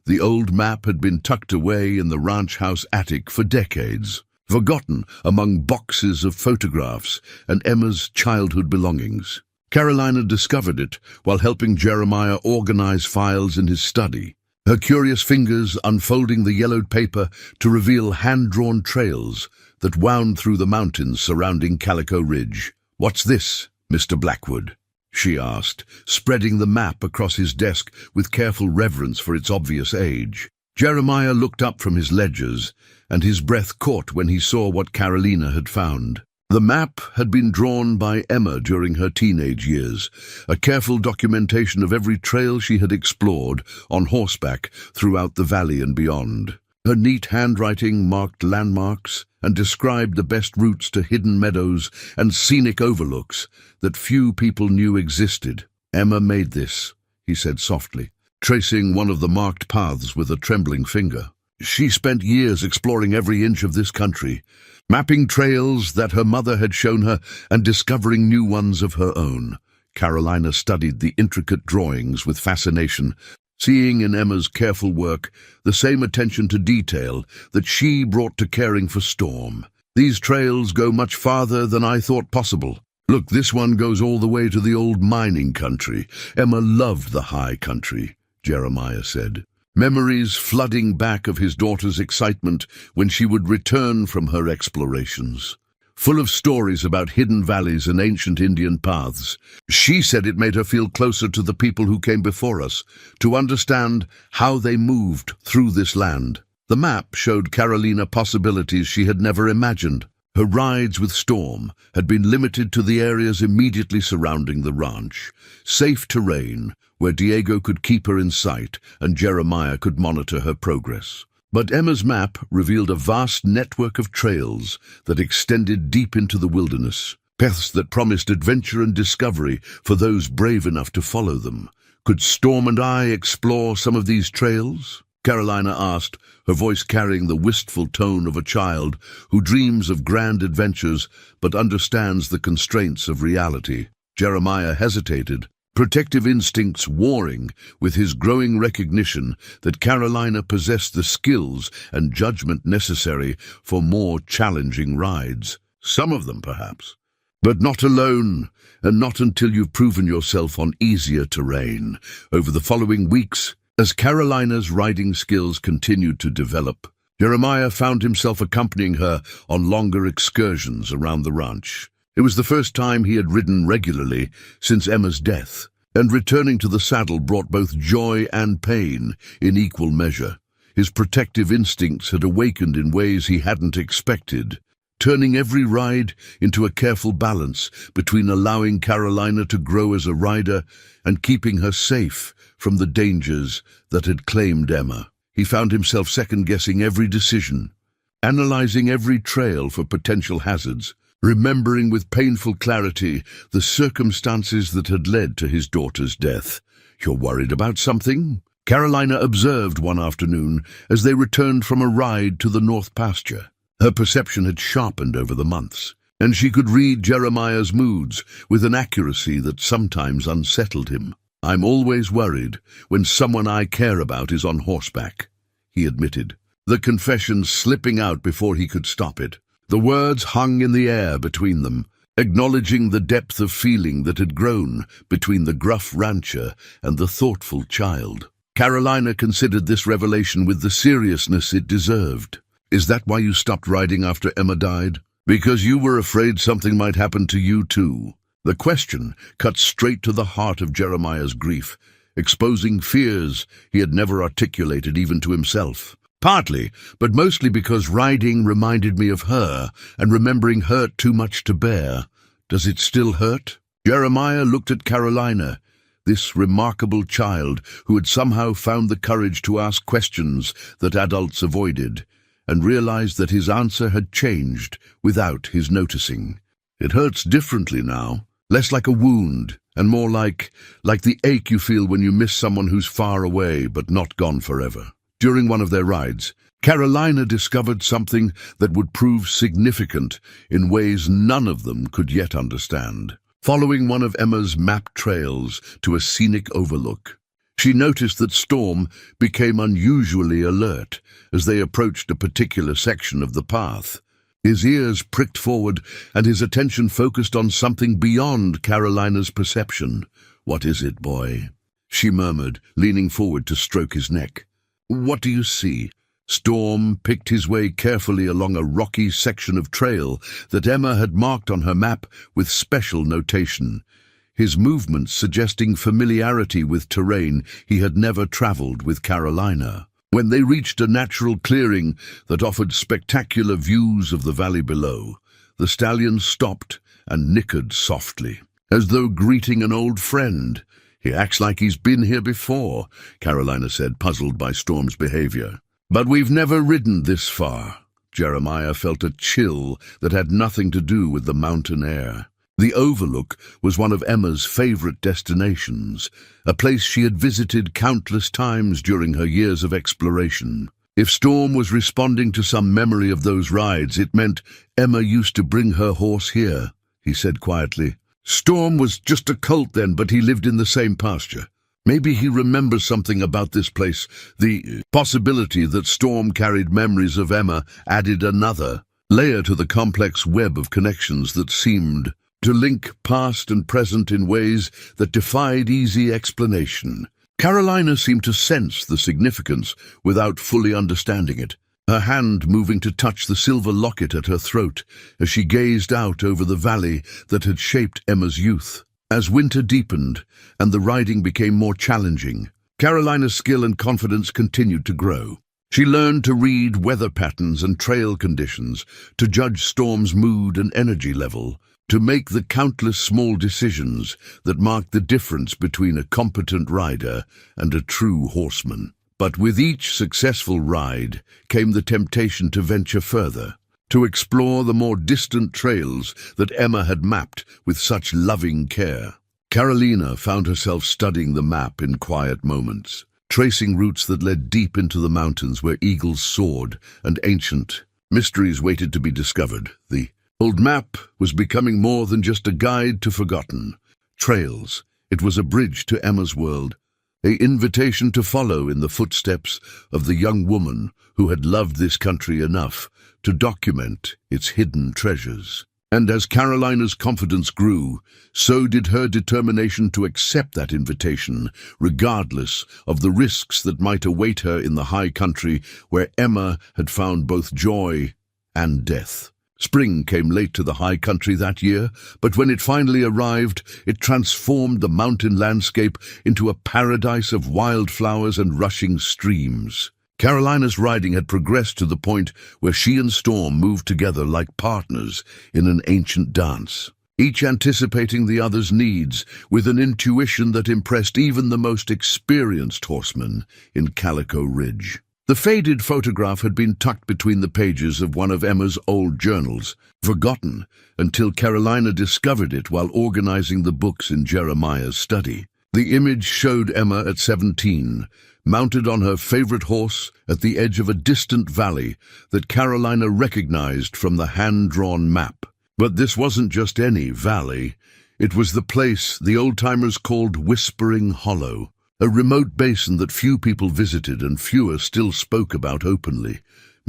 The old map had been tucked away in the ranch house attic for decades, forgotten among boxes of photographs and Emma's childhood belongings. Carolina discovered it while helping Jeremiah organize files in his study, her curious fingers unfolding the yellowed paper to reveal hand-drawn trails that wound through the mountains surrounding Calico Ridge. "What's this, Mr. Blackwood?" she asked, spreading the map across his desk with careful reverence for its obvious age. Jeremiah looked up from his ledgers, and his breath caught when he saw what Carolina had found. The map had been drawn by Emma during her teenage years, a careful documentation of every trail she had explored on horseback throughout the valley and beyond. Her neat handwriting marked landmarks and described the best routes to hidden meadows and scenic overlooks that few people knew existed. "Emma made this," he said softly, tracing one of the marked paths with a trembling finger. "She spent years exploring every inch of this country, mapping trails that her mother had shown her and discovering new ones of her own." Carolina studied the intricate drawings with fascination, seeing in Emma's careful work the same attention to detail that she brought to caring for Storm. "These trails go much farther than I thought possible. Look, this one goes all the way to the old mining country." Emma loved the high country, Jeremiah said, memories flooding back of his daughter's excitement when she would return from her explorations. Full of stories about hidden valleys and ancient Indian paths, she said it made her feel closer to the people who came before us, to understand how they moved through this land. The map showed Carolina possibilities she had never imagined. Her rides with Storm had been limited to the areas immediately surrounding the ranch, safe terrain where Diego could keep her in sight and Jeremiah could monitor her progress. But Emma's map revealed a vast network of trails that extended deep into the wilderness, paths that promised adventure and discovery for those brave enough to follow them. "Could Storm and I explore some of these trails?" Carolina asked, her voice carrying the wistful tone of a child who dreams of grand adventures but understands the constraints of reality. Jeremiah hesitated, protective instincts warring with his growing recognition that Carolina possessed the skills and judgment necessary for more challenging rides. Some of them, perhaps. But not alone, and not until you've proven yourself on easier terrain. Over the following weeks, as Carolina's riding skills continued to develop, Jeremiah found himself accompanying her on longer excursions around the ranch. It was the first time he had ridden regularly since Emma's death, and returning to the saddle brought both joy and pain in equal measure. His protective instincts had awakened in ways he hadn't expected, turning every ride into a careful balance between allowing Carolina to grow as a rider and keeping her safe from the dangers that had claimed Emma. He found himself second-guessing every decision, analyzing every trail for potential hazards, remembering with painful clarity the circumstances that had led to his daughter's death. "You're worried about something?" Carolina observed one afternoon as they returned from a ride to the north pasture. Her perception had sharpened over the months, and she could read Jeremiah's moods with an accuracy that sometimes unsettled him. "I'm always worried when someone I care about is on horseback," he admitted, the confession slipping out before he could stop it. The words hung in the air between them, acknowledging the depth of feeling that had grown between the gruff rancher and the thoughtful child. Carolina considered this revelation with the seriousness it deserved. "Is that why you stopped riding after Emma died? Because you were afraid something might happen to you too?" The question cut straight to the heart of Jeremiah's grief, exposing fears he had never articulated even to himself. "Partly, but mostly because riding reminded me of her, and remembering hurt too much to bear. Does it still hurt?" Jeremiah looked at Carolina, this remarkable child who had somehow found the courage to ask questions that adults avoided, and realized that his answer had changed without his noticing. "It hurts differently now, less like a wound, and more like the ache you feel when you miss someone who's far away but not gone forever." During one of their rides, Carolina discovered something that would prove significant in ways none of them could yet understand. Following one of Emma's mapped trails to a scenic overlook, she noticed that Storm became unusually alert as they approached a particular section of the path. His ears pricked forward and his attention focused on something beyond Carolina's perception. "What is it, boy?" she murmured, leaning forward to stroke his neck. "What do you see?" Storm picked his way carefully along a rocky section of trail that Emma had marked on her map with special notation, his movements suggesting familiarity with terrain he had never traveled with Carolina. When they reached a natural clearing that offered spectacular views of the valley below, the stallion stopped and nickered softly, as though greeting an old friend. "He acts like he's been here before," Carolina said, puzzled by Storm's behavior. "But we've never ridden this far." Jeremiah felt a chill that had nothing to do with the mountain air. The overlook was one of Emma's favorite destinations, a place she had visited countless times during her years of exploration. If Storm was responding to some memory of those rides, it meant Emma used to bring her horse here, he said quietly. "Storm was just a colt then, but he lived in the same pasture. Maybe he remembers something about this place." The possibility that Storm carried memories of Emma added another layer to the complex web of connections that seemed to link past and present in ways that defied easy explanation. Carolina seemed to sense the significance without fully understanding it, her hand moving to touch the silver locket at her throat as she gazed out over the valley that had shaped Emma's youth. As winter deepened and the riding became more challenging, Carolina's skill and confidence continued to grow. She learned to read weather patterns and trail conditions, to judge Storm's mood and energy level, to make the countless small decisions that marked the difference between a competent rider and a true horseman. But with each successful ride came the temptation to venture further, to explore the more distant trails that Emma had mapped with such loving care. Carolina found herself studying the map in quiet moments, tracing routes that led deep into the mountains where eagles soared and ancient mysteries waited to be discovered. The old map was becoming more than just a guide to forgotten trails, It was a bridge to Emma's world, an invitation to follow in the footsteps of the young woman who had loved this country enough to document its hidden treasures. And as Carolina's confidence grew, so did her determination to accept that invitation, regardless of the risks that might await her in the high country where Emma had found both joy and death. Spring came late to the high country that year, but when it finally arrived, it transformed the mountain landscape into a paradise of wildflowers and rushing streams. Carolina's riding had progressed to the point where she and Storm moved together like partners in an ancient dance, each anticipating the other's needs with an intuition that impressed even the most experienced horseman in Calico Ridge. The faded photograph had been tucked between the pages of one of Emma's old journals, forgotten until Carolina discovered it while organizing the books in Jeremiah's study. The image showed Emma at 17, mounted on her favorite horse at the edge of a distant valley that Carolina recognized from the hand-drawn map. But this wasn't just any valley. It was the place the old-timers called Whispering Hollow, a remote basin that few people visited and fewer still spoke about openly.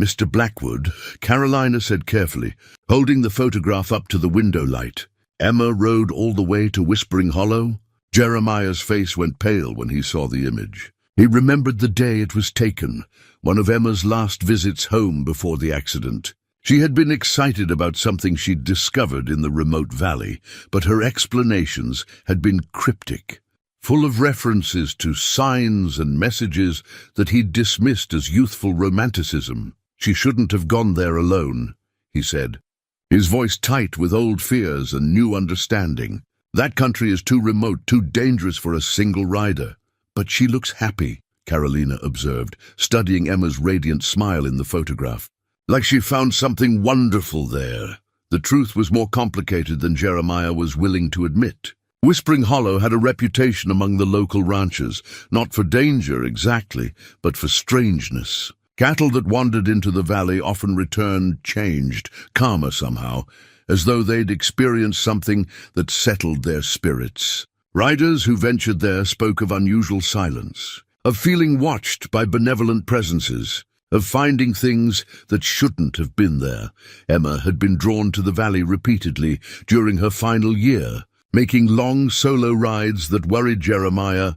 "Mr. Blackwood," Carolina said carefully, holding the photograph up to the window light. "Emma rode all the way to Whispering Hollow?" Jeremiah's face went pale when he saw the image. He remembered the day it was taken, one of Emma's last visits home before the accident. She had been excited about something she'd discovered in the remote valley, but her explanations had been cryptic, full of references to signs and messages that he'd dismissed as youthful romanticism. "She shouldn't have gone there alone," he said, his voice tight with old fears and new understanding. "That country is too remote, too dangerous for a single rider." "But she looks happy," Carolina observed, studying Emma's radiant smile in the photograph. "Like she found something wonderful there." The truth was more complicated than Jeremiah was willing to admit. Whispering Hollow had a reputation among the local ranchers, not for danger exactly, but for strangeness. Cattle that wandered into the valley often returned changed, calmer somehow, as though they'd experienced something that settled their spirits. Riders who ventured there spoke of unusual silence, of feeling watched by benevolent presences, of finding things that shouldn't have been there. Emma had been drawn to the valley repeatedly during her final year, making long solo rides that worried Jeremiah,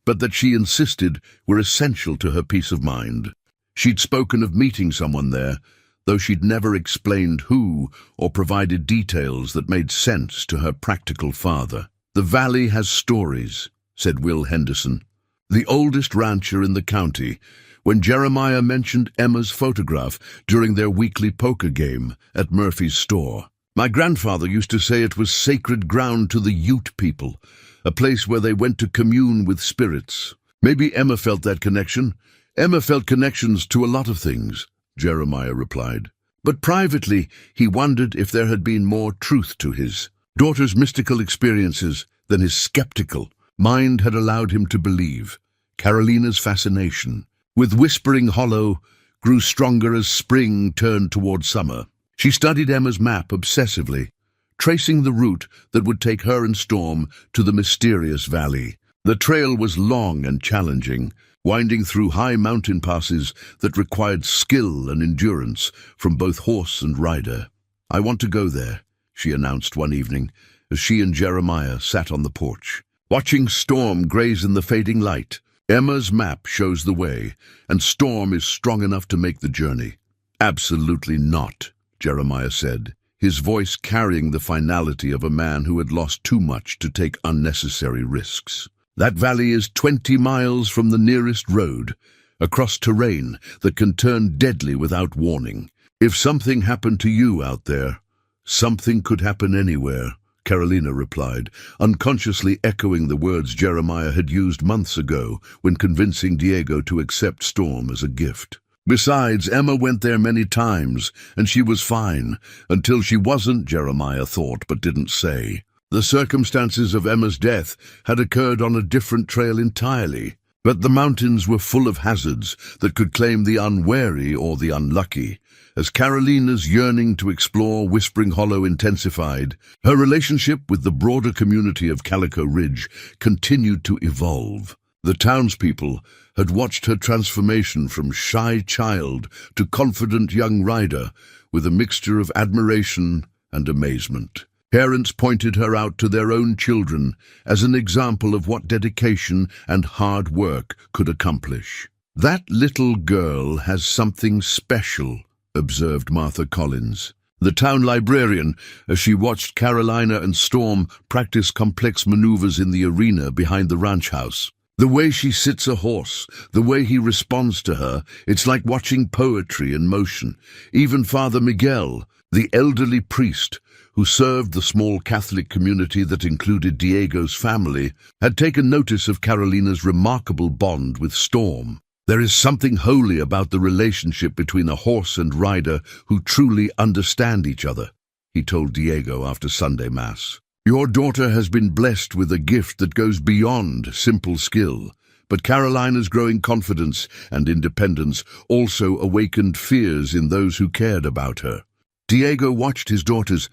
but that she insisted were essential to her peace of mind. She'd spoken of meeting someone there, though she'd never explained who or provided details that made sense to her practical father. "The valley has stories," said Will Henderson, the oldest rancher in the county, when Jeremiah mentioned Emma's photograph during their weekly poker game at Murphy's store. "My grandfather used to say it was sacred ground to the Ute people, a place where they went to commune with spirits." "Maybe Emma felt that connection." "Emma felt connections to a lot of things," Jeremiah replied. But privately, he wondered if there had been more truth to his daughter's mystical experiences than his skeptical mind had allowed him to believe. Carolina's fascination with Whispering Hollow grew stronger as spring turned toward summer. She studied Emma's map obsessively, tracing the route that would take her and Storm to the mysterious valley. The trail was long and challenging, winding through high mountain passes that required skill and endurance from both horse and rider. "I want to go there," she announced one evening as she and Jeremiah sat on the porch, watching Storm graze in the fading light. "Emma's map shows the way, and Storm is strong enough to make the journey." "Absolutely not," Jeremiah said, his voice carrying the finality of a man who had lost too much to take unnecessary risks. "That valley is 20 miles from the nearest road, across terrain that can turn deadly without warning. If something happened to you out there, something could happen anywhere," Carolina replied, unconsciously echoing the words Jeremiah had used months ago when convincing Diego to accept Storm as a gift. "Besides, Emma went there many times, and she was fine, until she wasn't," Jeremiah thought but didn't say. The circumstances of Emma's death had occurred on a different trail entirely. But the mountains were full of hazards that could claim the unwary or the unlucky. As Carolina's yearning to explore Whispering Hollow intensified, her relationship with the broader community of Calico Ridge continued to evolve. The townspeople had watched her transformation from shy child to confident young rider with a mixture of admiration and amazement. Parents pointed her out to their own children as an example of what dedication and hard work could accomplish. "That little girl has something special," observed Martha Collins, the town librarian, as she watched Carolina and Storm practice complex maneuvers in the arena behind the ranch house. "The way she sits a horse, the way he responds to her, it's like watching poetry in motion." Even Father Miguel, the elderly priest who served the small Catholic community that included Diego's family, had taken notice of Carolina's remarkable bond with Storm. "There is something holy about the relationship between a horse and rider who truly understand each other," he told Diego after Sunday Mass. "Your daughter has been blessed with a gift that goes beyond simple skill, but Carolina's growing confidence and independence also awakened fears in those who cared about her." Diego watched his daughter's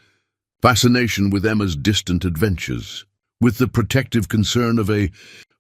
fascination with Emma's distant adventures, with the protective concern of a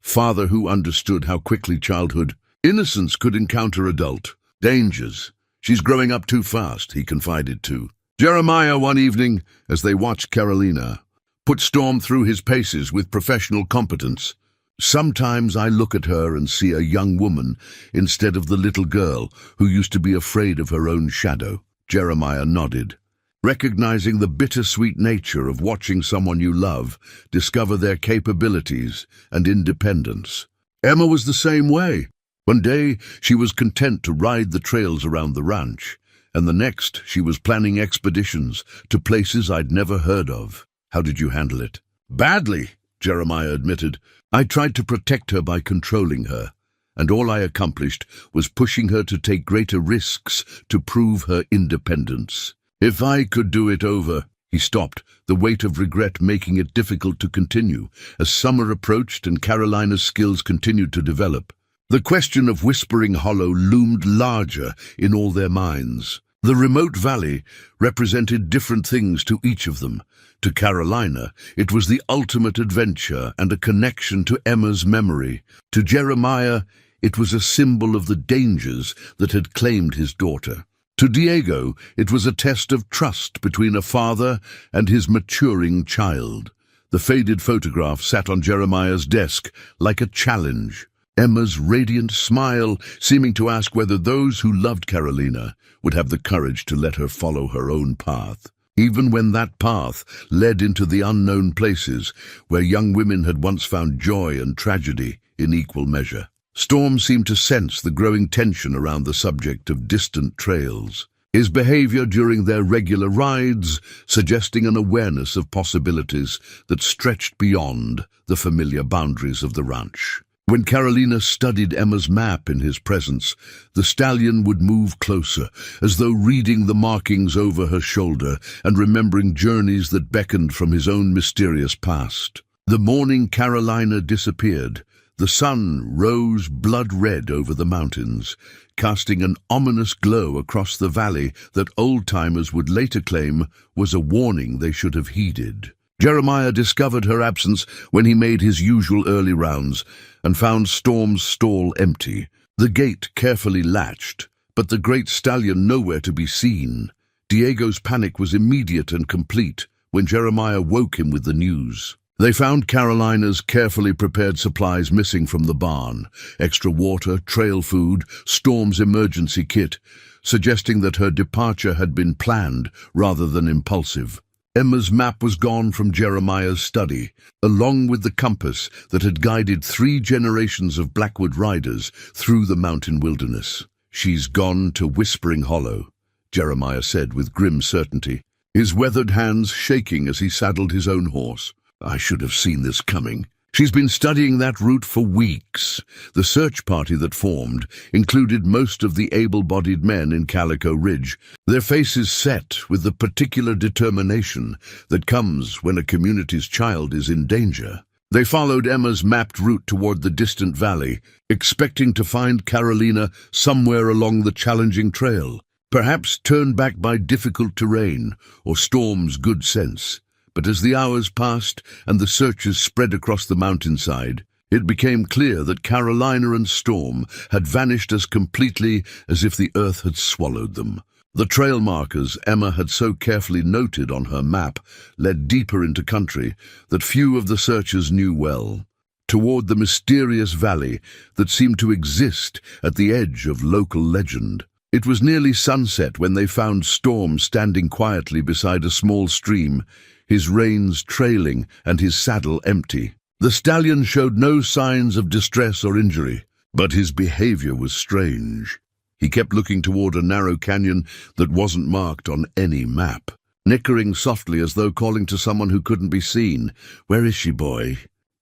father who understood how quickly childhood innocence could encounter adult dangers. "She's growing up too fast," he confided to Jeremiah one evening as they watched Carolina put Storm through his paces with professional competence. "Sometimes I look at her and see a young woman instead of the little girl who used to be afraid of her own shadow." Jeremiah nodded, recognizing the bittersweet nature of watching someone you love discover their capabilities and independence. Emma was the same way. One day she was content to ride the trails around the ranch, and the next she was planning expeditions to places I'd never heard of. "How did you handle it?" "Badly," Jeremiah admitted. "I tried to protect her by controlling her, and all I accomplished was pushing her to take greater risks to prove her independence. If I could do it over—" He stopped, the weight of regret making it difficult to continue, as summer approached and Carolina's skills continued to develop. The question of Whispering Hollow loomed larger in all their minds. The remote valley represented different things to each of them. To Carolina, it was the ultimate adventure and a connection to Emma's memory. To Jeremiah, it was a symbol of the dangers that had claimed his daughter. To Diego, it was a test of trust between a father and his maturing child. The faded photograph sat on Jeremiah's desk like a challenge, Emma's radiant smile seeming to ask whether those who loved Carolina would have the courage to let her follow her own path, even when that path led into the unknown places where young women had once found joy and tragedy in equal measure. Storm seemed to sense the growing tension around the subject of distant trails, his behavior during their regular rides suggesting an awareness of possibilities that stretched beyond the familiar boundaries of the ranch. When Carolina studied Emma's map in his presence, the stallion would move closer, as though reading the markings over her shoulder and remembering journeys that beckoned from his own mysterious past. The morning Carolina disappeared, the sun rose blood-red over the mountains, casting an ominous glow across the valley that old-timers would later claim was a warning they should have heeded. Jeremiah discovered her absence when he made his usual early rounds and found Storm's stall empty, the gate carefully latched, but the great stallion nowhere to be seen. Diego's panic was immediate and complete when Jeremiah woke him with the news. They found Carolina's carefully prepared supplies missing from the barn, extra water, trail food, Storm's emergency kit, suggesting that her departure had been planned rather than impulsive. Emma's map was gone from Jeremiah's study, along with the compass that had guided 3 generations of Blackwood riders through the mountain wilderness. "She's gone to Whispering Hollow," Jeremiah said with grim certainty, his weathered hands shaking as he saddled his own horse. "I should have seen this coming. She's been studying that route for weeks." The search party that formed included most of the able-bodied men in Calico Ridge, their faces set with the particular determination that comes when a community's child is in danger. They followed Emma's mapped route toward the distant valley, expecting to find Carolina somewhere along the challenging trail, perhaps turned back by difficult terrain or Storm's good sense. But as the hours passed and the searches spread across the mountainside, it became clear that Carolina and Storm had vanished as completely as if the earth had swallowed them. The trail markers Emma had so carefully noted on her map led deeper into country that few of the searchers knew well, toward the mysterious valley that seemed to exist at the edge of local legend. It was nearly sunset when they found Storm standing quietly beside a small stream, his reins trailing and his saddle empty. The stallion showed no signs of distress or injury, but his behavior was strange. He kept looking toward a narrow canyon that wasn't marked on any map, nickering softly as though calling to someone who couldn't be seen. "Where is she, boy?"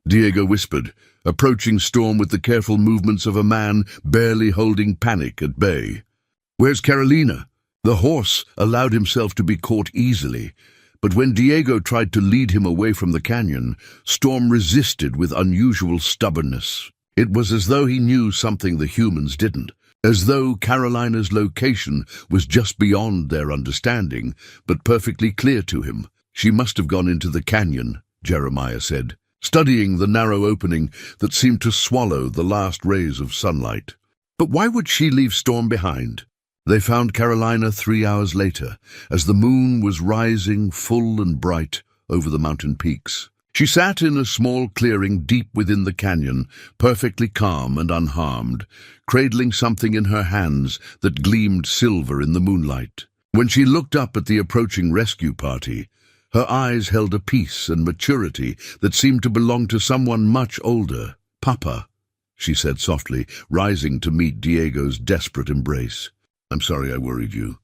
Diego whispered, approaching Storm with the careful movements of a man barely holding panic at bay. "Where's Carolina?" The horse allowed himself to be caught easily, but when Diego tried to lead him away from the canyon, Storm resisted with unusual stubbornness. It was as though he knew something the humans didn't, as though Carolina's location was just beyond their understanding, but perfectly clear to him. "She must have gone into the canyon," Jeremiah said, studying the narrow opening that seemed to swallow the last rays of sunlight. "But why would she leave Storm behind?" They found Carolina 3 hours later, as the moon was rising full and bright over the mountain peaks. She sat in a small clearing deep within the canyon, perfectly calm and unharmed, cradling something in her hands that gleamed silver in the moonlight. When she looked up at the approaching rescue party, her eyes held a peace and maturity that seemed to belong to someone much older. "Papa," she said softly, rising to meet Diego's desperate embrace. "I'm sorry I worried you,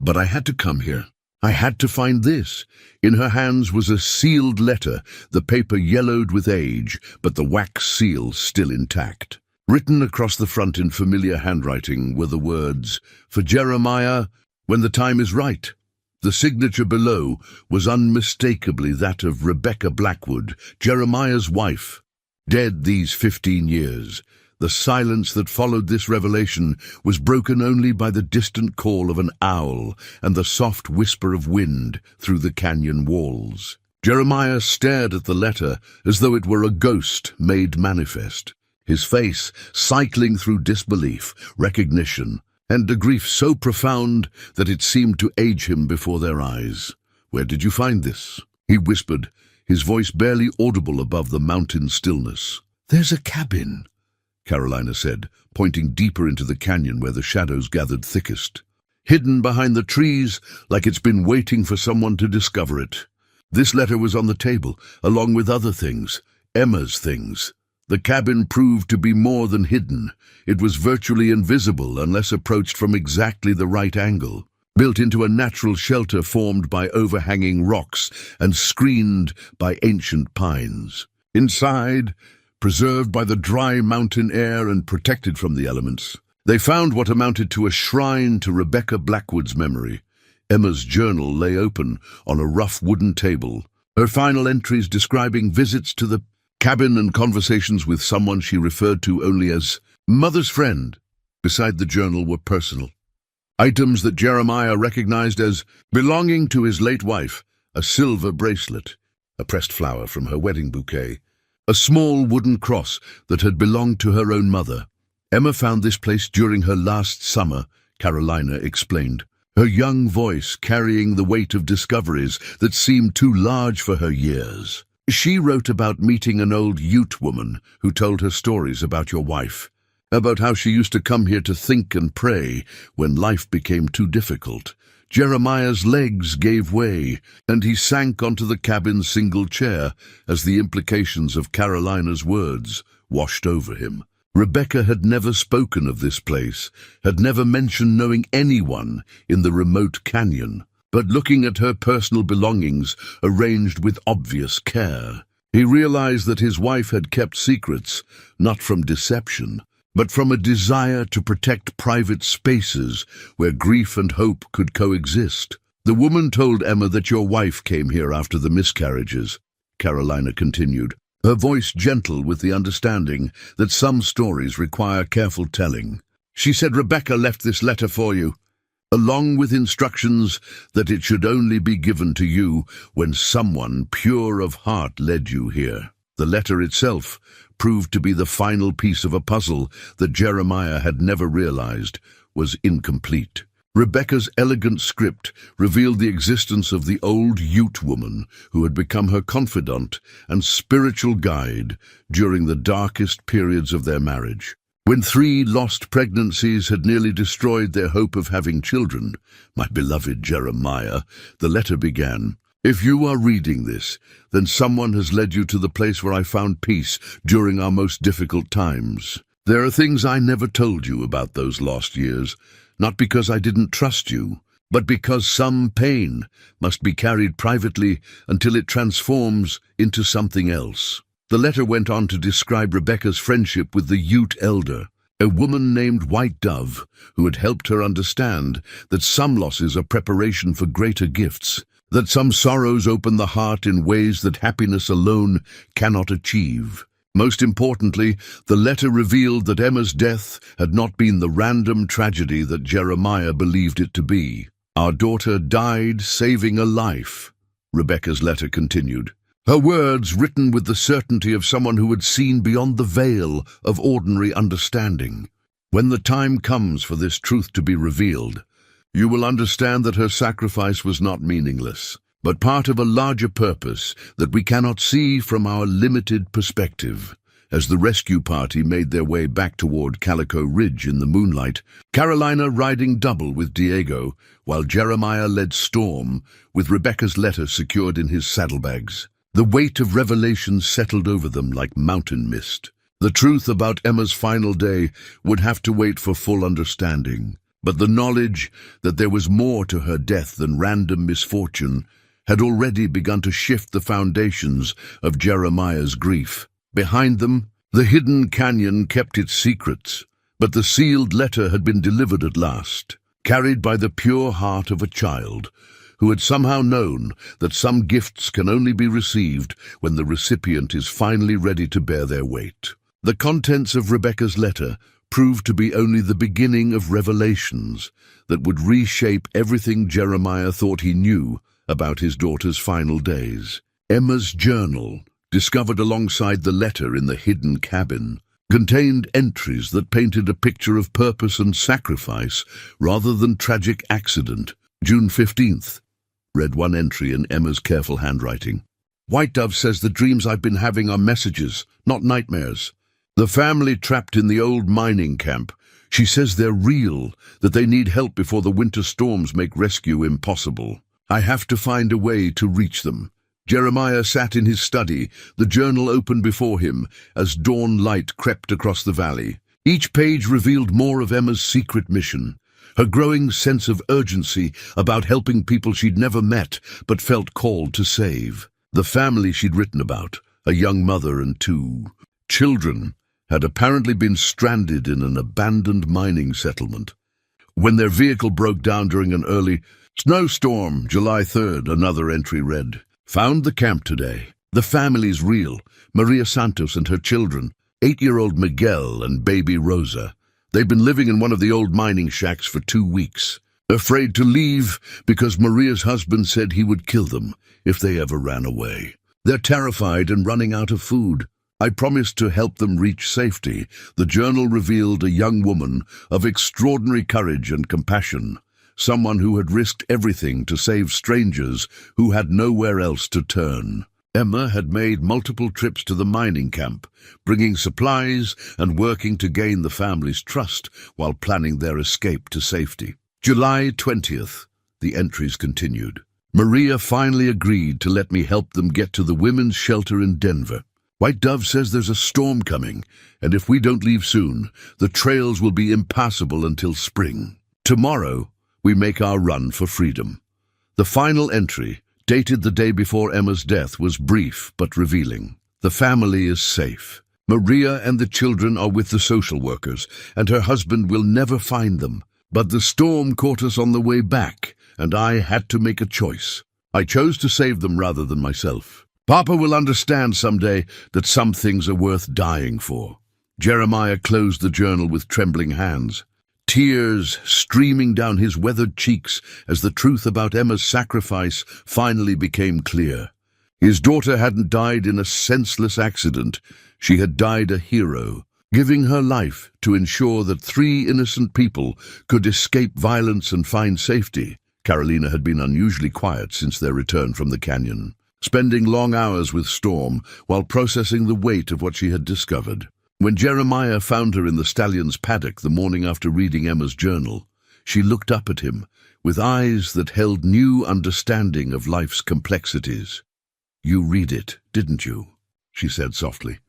but I had to come here. I had to find this." In her hands was a sealed letter, the paper yellowed with age, but the wax seal still intact. Written across the front in familiar handwriting were the words, "For Jeremiah, when the time is right." The signature below was unmistakably that of Rebecca Blackwood, Jeremiah's wife, dead these 15 years. The silence that followed this revelation was broken only by the distant call of an owl and the soft whisper of wind through the canyon walls. Jeremiah stared at the letter as though it were a ghost made manifest, his face cycling through disbelief, recognition, and a grief so profound that it seemed to age him before their eyes. "Where did you find this?" he whispered, his voice barely audible above the mountain stillness. "There's a cabin," Carolina said, pointing deeper into the canyon where the shadows gathered thickest. "Hidden behind the trees, like it's been waiting for someone to discover it." This letter was on the table, along with other things, Emma's things. The cabin proved to be more than hidden. It was virtually invisible unless approached from exactly the right angle, built into a natural shelter formed by overhanging rocks and screened by ancient pines. Inside, preserved by the dry mountain air and protected from the elements, they found what amounted to a shrine to Rebecca Blackwood's memory. Emma's journal lay open on a rough wooden table, her final entries describing visits to the cabin and conversations with someone she referred to only as mother's friend. Beside the journal were personal items that Jeremiah recognized as belonging to his late wife: a silver bracelet, a pressed flower from her wedding bouquet, a small wooden cross that had belonged to her own mother. "Emma found this place during her last summer," Carolina explained, her young voice carrying the weight of discoveries that seemed too large for her years. "She wrote about meeting an old Ute woman who told her stories about your wife, about how she used to come here to think and pray when life became too difficult." Jeremiah's legs gave way, and he sank onto the cabin's single chair as the implications of Carolina's words washed over him. Rebecca had never spoken of this place, had never mentioned knowing anyone in the remote canyon, but looking at her personal belongings arranged with obvious care, he realized that his wife had kept secrets, not from deception, but from a desire to protect private spaces where grief and hope could coexist. "The woman told Emma that your wife came here after the miscarriages," Carolina continued, her voice gentle with the understanding that some stories require careful telling. She said, "Rebecca left this letter for you, along with instructions that it should only be given to you when someone pure of heart led you here." The letter itself proved to be the final piece of a puzzle that Jeremiah had never realized was incomplete. Rebecca's elegant script revealed the existence of the old Ute woman who had become her confidant and spiritual guide during the darkest periods of their marriage. When 3 lost pregnancies had nearly destroyed their hope of having children, "My beloved Jeremiah," the letter began, "if you are reading this, then someone has led you to the place where I found peace during our most difficult times. There are things I never told you about those lost years, not because I didn't trust you, but because some pain must be carried privately until it transforms into something else." The letter went on to describe Rebecca's friendship with the Ute elder, a woman named White Dove, who had helped her understand that some losses are preparation for greater gifts, that some sorrows open the heart in ways that happiness alone cannot achieve. Most importantly, the letter revealed that Emma's death had not been the random tragedy that Jeremiah believed it to be. "Our daughter died saving a life," Rebecca's letter continued. Her words written with the certainty of someone who had seen beyond the veil of ordinary understanding. "When the time comes for this truth to be revealed, you will understand that her sacrifice was not meaningless, but part of a larger purpose that we cannot see from our limited perspective." As the rescue party made their way back toward Calico Ridge in the moonlight, Carolina riding double with Diego, while Jeremiah led Storm with Rebecca's letter secured in his saddlebags. The weight of revelation settled over them like mountain mist. The truth about Emma's final day would have to wait for full understanding, but the knowledge that there was more to her death than random misfortune had already begun to shift the foundations of Jeremiah's grief. Behind them, the hidden canyon kept its secrets, but the sealed letter had been delivered at last, carried by the pure heart of a child who had somehow known that some gifts can only be received when the recipient is finally ready to bear their weight. The contents of Rebecca's letter proved to be only the beginning of revelations that would reshape everything Jeremiah thought he knew about his daughter's final days. Emma's journal, discovered alongside the letter in the hidden cabin, contained entries that painted a picture of purpose and sacrifice rather than tragic accident. June 15th, read one entry in Emma's careful handwriting. "White Dove says the dreams I've been having are messages, not nightmares. The family trapped in the old mining camp. She says they're real, that they need help before the winter storms make rescue impossible. I have to find a way to reach them." Jeremiah sat in his study, the journal open before him as dawn light crept across the valley. Each page revealed more of Emma's secret mission, her growing sense of urgency about helping people she'd never met but felt called to save. The family she'd written about, a young mother and 2 children, had apparently been stranded in an abandoned mining settlement. When their vehicle broke down during an early snowstorm, July 3rd, another entry read, "Found the camp today. The family's real. Maria Santos and her children, 8-year-old Miguel and baby Rosa. They've been living in one of the old mining shacks for 2 weeks, afraid to leave because Maria's husband said he would kill them if they ever ran away. They're terrified and running out of food. I promised to help them reach safety." The journal revealed a young woman of extraordinary courage and compassion, someone who had risked everything to save strangers who had nowhere else to turn. Emma had made multiple trips to the mining camp, bringing supplies and working to gain the family's trust while planning their escape to safety. July 20th, the entries continued. "Maria finally agreed to let me help them get to the women's shelter in Denver. White Dove says there's a storm coming, and if we don't leave soon, the trails will be impassable until spring. Tomorrow, we make our run for freedom." The final entry, dated the day before Emma's death, was brief but revealing. "The family is safe. Maria and the children are with the social workers, and her husband will never find them. But the storm caught us on the way back, and I had to make a choice. I chose to save them rather than myself. Papa will understand someday that some things are worth dying for. Jeremiah closed the journal with trembling hands, tears streaming down his weathered cheeks as the truth about Emma's sacrifice finally became clear. His daughter hadn't died in a senseless accident. She had died a hero, giving her life to ensure that 3 innocent people could escape violence and find safety. Carolina had been unusually quiet since their return from the canyon, spending long hours with Storm while processing the weight of what she had discovered. When Jeremiah found her in the stallion's paddock the morning after reading Emma's journal, she looked up at him with eyes that held new understanding of life's complexities. "You read it, didn't you?" she said softly.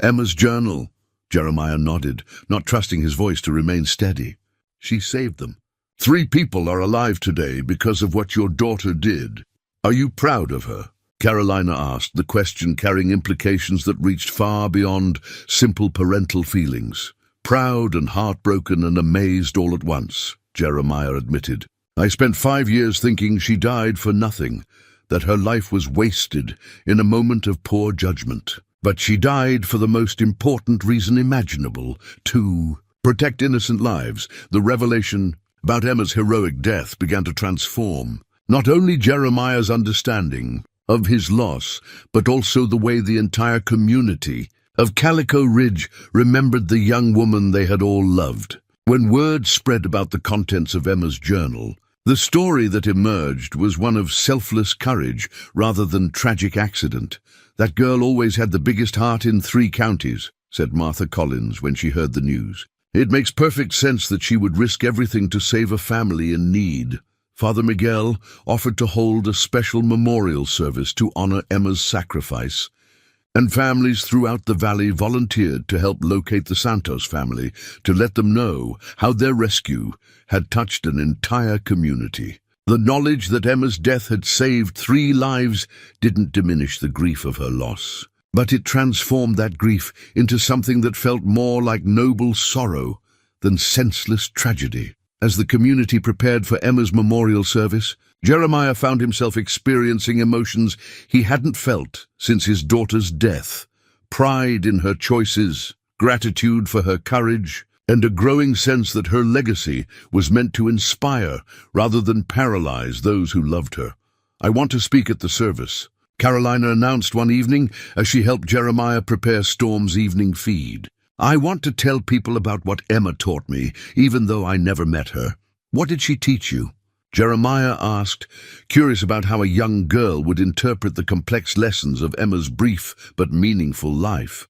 "Emma's journal." Jeremiah nodded, not trusting his voice to remain steady. "She saved them. 3 people are alive today because of what your daughter did. Are you proud of her?" Carolina asked, the question carrying implications that reached far beyond simple parental feelings. "Proud and heartbroken and amazed all at once," Jeremiah admitted. "I spent 5 years thinking she died for nothing, that her life was wasted in a moment of poor judgment. But she died for the most important reason imaginable, to protect innocent lives." The revelation about Emma's heroic death began to transform not only Jeremiah's understanding of his loss, but also the way the entire community of Calico Ridge remembered the young woman they had all loved. When word spread about the contents of Emma's journal, the story that emerged was one of selfless courage rather than tragic accident. "That girl always had the biggest heart in 3 counties, said Martha Collins when she heard the news. "It makes perfect sense that she would risk everything to save a family in need." Father Miguel offered to hold a special memorial service to honor Emma's sacrifice, and families throughout the valley volunteered to help locate the Santos family to let them know how their rescue had touched an entire community. The knowledge that Emma's death had saved 3 lives didn't diminish the grief of her loss, but it transformed that grief into something that felt more like noble sorrow than senseless tragedy. As the community prepared for Emma's memorial service, Jeremiah found himself experiencing emotions he hadn't felt since his daughter's death: pride in her choices, gratitude for her courage, and a growing sense that her legacy was meant to inspire rather than paralyze those who loved her. "I want to speak at the service," Carolina announced one evening as she helped Jeremiah prepare Storm's evening feed. "I want to tell people about what Emma taught me, even though I never met her." "What did she teach you?" Jeremiah asked, curious about how a young girl would interpret the complex lessons of Emma's brief but meaningful life.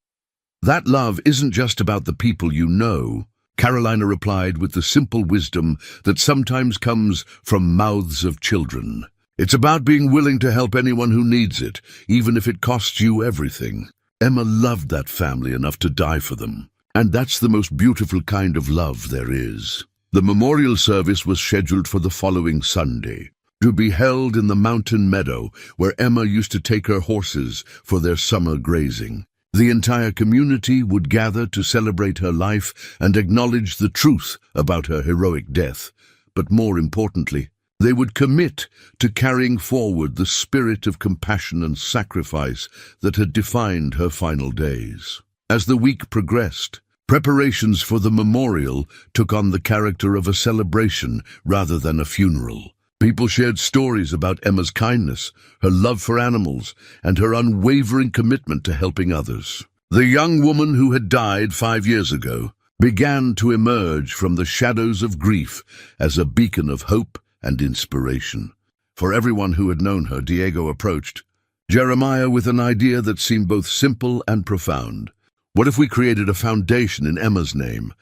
"That love isn't just about the people you know," Carolina replied with the simple wisdom that sometimes comes from mouths of children. "It's about being willing to help anyone who needs it, even if it costs you everything. Emma loved that family enough to die for them, and that's the most beautiful kind of love there is." The memorial service was scheduled for the following Sunday, to be held in the mountain meadow where Emma used to take her horses for their summer grazing. The entire community would gather to celebrate her life and acknowledge the truth about her heroic death, but more importantly, they would commit to carrying forward the spirit of compassion and sacrifice that had defined her final days. As the week progressed, preparations for the memorial took on the character of a celebration rather than a funeral. People shared stories about Emma's kindness, her love for animals, and her unwavering commitment to helping others. The young woman who had died 5 years ago began to emerge from the shadows of grief as a beacon of hope and inspiration. For everyone who had known her, Diego approached Jeremiah with an idea that seemed both simple and profound. "What if we created a foundation in Emma's name?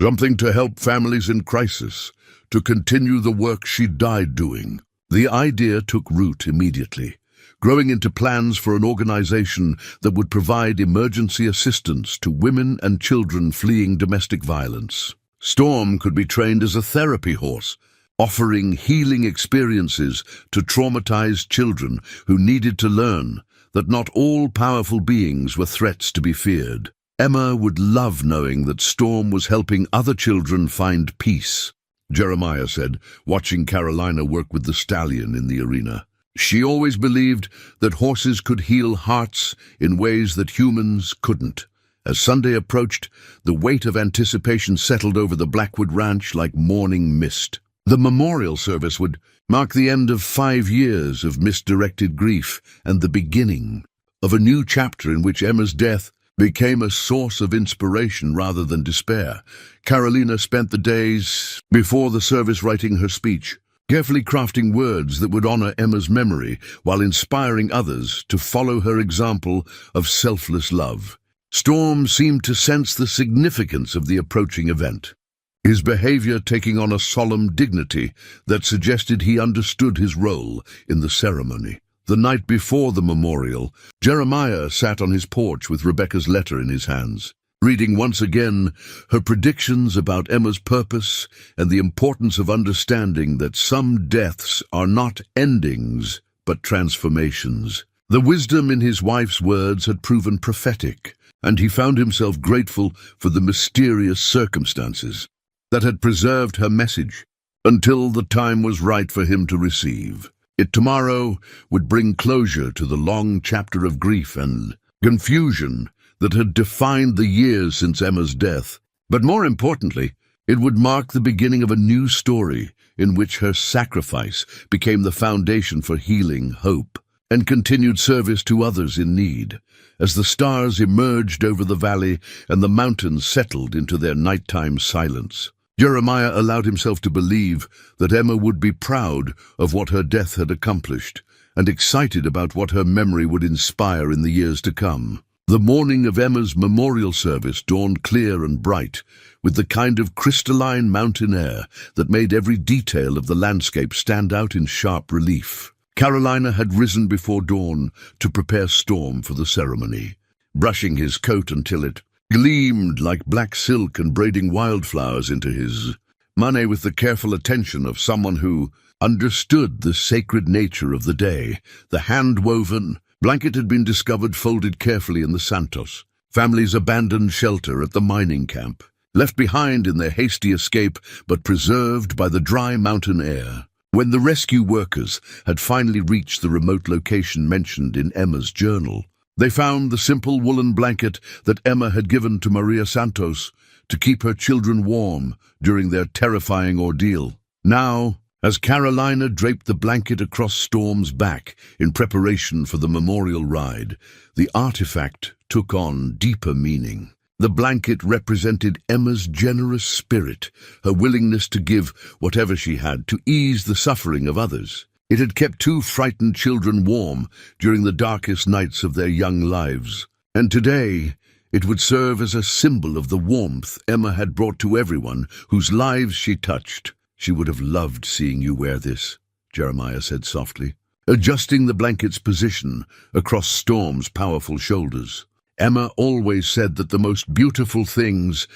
Something to help families in crisis, to continue the work she died doing." The idea took root immediately, growing into plans for an organization that would provide emergency assistance to women and children fleeing domestic violence. Storm could be trained as a therapy horse, offering healing experiences to traumatized children who needed to learn that not all powerful beings were threats to be feared. Emma would love knowing that Storm was helping other children find peace, Jeremiah said, watching Carolina work with the stallion in the arena. She always believed that horses could heal hearts in ways that humans couldn't. As Sunday approached, the weight of anticipation settled over the Blackwood Ranch like morning mist. The memorial service would mark the end of 5 years of misdirected grief and the beginning of a new chapter in which Emma's death became a source of inspiration rather than despair. Carolina spent the days before the service writing her speech, carefully crafting words that would honor Emma's memory while inspiring others to follow her example of selfless love. Storm seemed to sense the significance of the approaching event, his behavior taking on a solemn dignity that suggested he understood his role in the ceremony. The night before the memorial, Jeremiah sat on his porch with Rebecca's letter in his hands, reading once again her predictions about Emma's purpose and the importance of understanding that some deaths are not endings, but transformations. The wisdom in his wife's words had proven prophetic, and he found himself grateful for the mysterious circumstances that had preserved her message until the time was right for him to receive it. Tomorrow would bring closure to the long chapter of grief and confusion that had defined the years since Emma's death. But more importantly, it would mark the beginning of a new story in which her sacrifice became the foundation for healing, hope, and continued service to others in need. As the stars emerged over the valley and the mountains settled into their nighttime silence, Jeremiah allowed himself to believe that Emma would be proud of what her death had accomplished and excited about what her memory would inspire in the years to come. The morning of Emma's memorial service dawned clear and bright, with the kind of crystalline mountain air that made every detail of the landscape stand out in sharp relief. Carolina had risen before dawn to prepare Storm for the ceremony, brushing his coat until it gleamed like black silk and braiding wildflowers into his mane with the careful attention of someone who understood the sacred nature of the day. The hand-woven blanket had been discovered folded carefully in the Santos family's abandoned shelter at the mining camp, left behind in their hasty escape but preserved by the dry mountain air. When the rescue workers had finally reached the remote location mentioned in Emma's journal, they found the simple woolen blanket that Emma had given to Maria Santos to keep her children warm during their terrifying ordeal. Now, as Carolina draped the blanket across Storm's back in preparation for the memorial ride, the artifact took on deeper meaning. The blanket represented Emma's generous spirit, her willingness to give whatever she had to ease the suffering of others. It had kept 2 frightened children warm during the darkest nights of their young lives, and today it would serve as a symbol of the warmth Emma had brought to everyone whose lives she touched. "She would have loved seeing you wear this," Jeremiah said softly, adjusting the blanket's position across Storm's powerful shoulders. Emma always said that the most beautiful things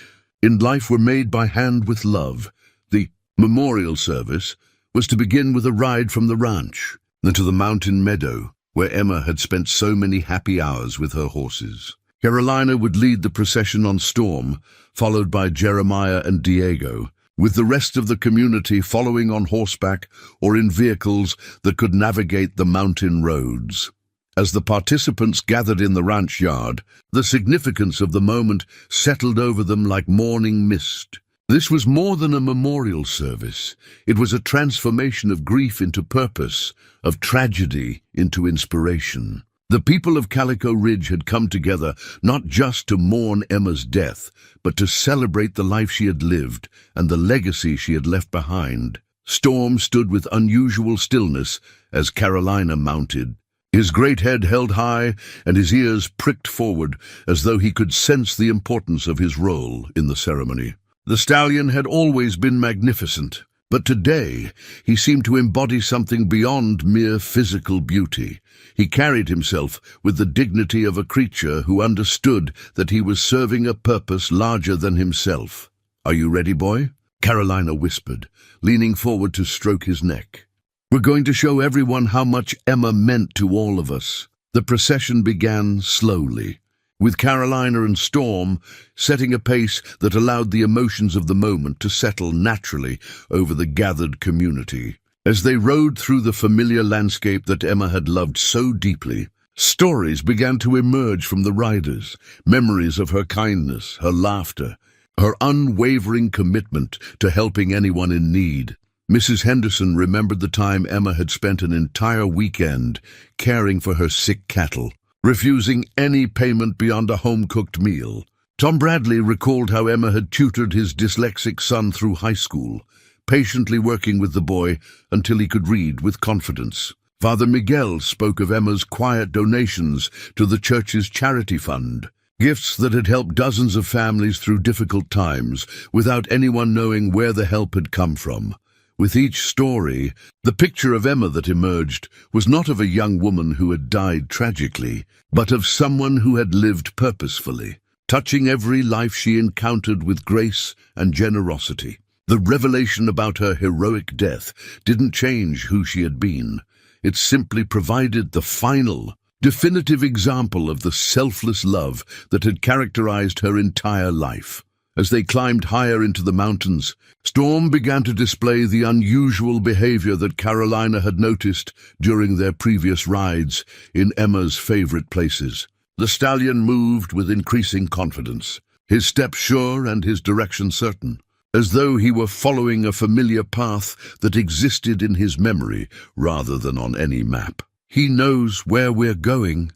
in life were made by hand with love. The memorial service was to begin with a ride from the ranch into the mountain meadow where Emma had spent so many happy hours with her horses. Carolina would lead the procession on Storm, followed by Jeremiah and Diego, with the rest of the community following on horseback or in vehicles that could navigate the mountain roads. As the participants gathered in the ranch yard, the significance of the moment settled over them like morning mist. This was more than a memorial service. It was a transformation of grief into purpose, of tragedy into inspiration. The people of Calico Ridge had come together not just to mourn Emma's death, but to celebrate the life she had lived and the legacy she had left behind. Storm stood with unusual stillness as Carolina mounted, his great head held high and his ears pricked forward as though he could sense the importance of his role in the ceremony. The stallion had always been magnificent, but today he seemed to embody something beyond mere physical beauty. He carried himself with the dignity of a creature who understood that he was serving a purpose larger than himself. "Are you ready, boy?" Carolina whispered, leaning forward to stroke his neck. "We're going to show everyone how much Emma meant to all of us." The procession began slowly, with Carolina and Storm setting a pace that allowed the emotions of the moment to settle naturally over the gathered community. As they rode through the familiar landscape that Emma had loved so deeply, stories began to emerge from the riders, memories of her kindness, her laughter, her unwavering commitment to helping anyone in need. Mrs. Henderson remembered the time Emma had spent an entire weekend caring for her sick cattle, refusing any payment beyond a home-cooked meal. Tom Bradley recalled how Emma had tutored his dyslexic son through high school, patiently working with the boy until he could read with confidence. Father Miguel spoke of Emma's quiet donations to the church's charity fund, gifts that had helped dozens of families through difficult times without anyone knowing where the help had come from. With each story, the picture of Emma that emerged was not of a young woman who had died tragically, but of someone who had lived purposefully, touching every life she encountered with grace and generosity. The revelation about her heroic death didn't change who she had been. It simply provided the final, definitive example of the selfless love that had characterized her entire life. As they climbed higher into the mountains, Storm began to display the unusual behavior that Carolina had noticed during their previous rides in Emma's favorite places. The stallion moved with increasing confidence, his step sure and his direction certain, as though he were following a familiar path that existed in his memory rather than on any map. "He knows where we're going,"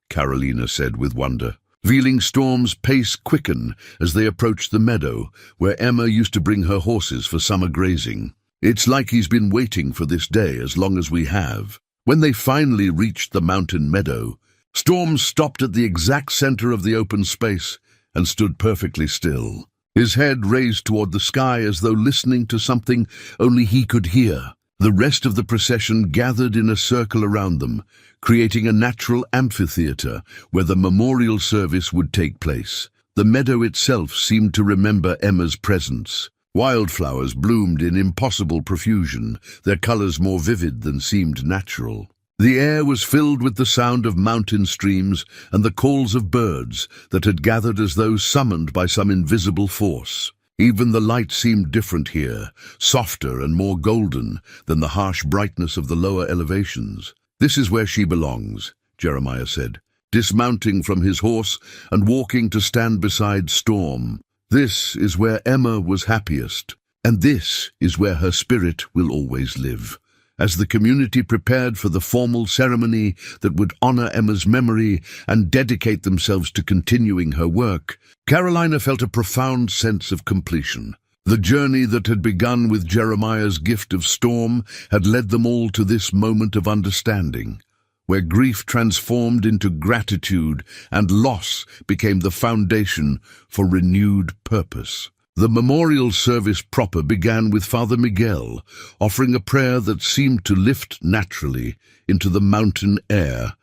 Carolina said with wonder, feeling Storm's pace quicken as they approached the meadow where Emma used to bring her horses for summer grazing. "It's like he's been waiting for this day as long as we have." When they finally reached the mountain meadow, Storm stopped at the exact center of the open space and stood perfectly still, his head raised toward the sky as though listening to something only he could hear. The rest of the procession gathered in a circle around them, creating a natural amphitheater where the memorial service would take place. The meadow itself seemed to remember Emma's presence. Wildflowers bloomed in impossible profusion, their colors more vivid than seemed natural. The air was filled with the sound of mountain streams and the calls of birds that had gathered as though summoned by some invisible force. Even the light seemed different here, softer and more golden than the harsh brightness of the lower elevations. "This is where she belongs," Jeremiah said, dismounting from his horse and walking to stand beside Storm. "This is where Emma was happiest, and this is where her spirit will always live." As the community prepared for the formal ceremony that would honor Emma's memory and dedicate themselves to continuing her work, Carolina felt a profound sense of completion. The journey that had begun with Jeremiah's gift of Storm had led them all to this moment of understanding, where grief transformed into gratitude and loss became the foundation for renewed purpose. The memorial service proper began with Father Miguel, offering a prayer that seemed to lift naturally into the mountain air,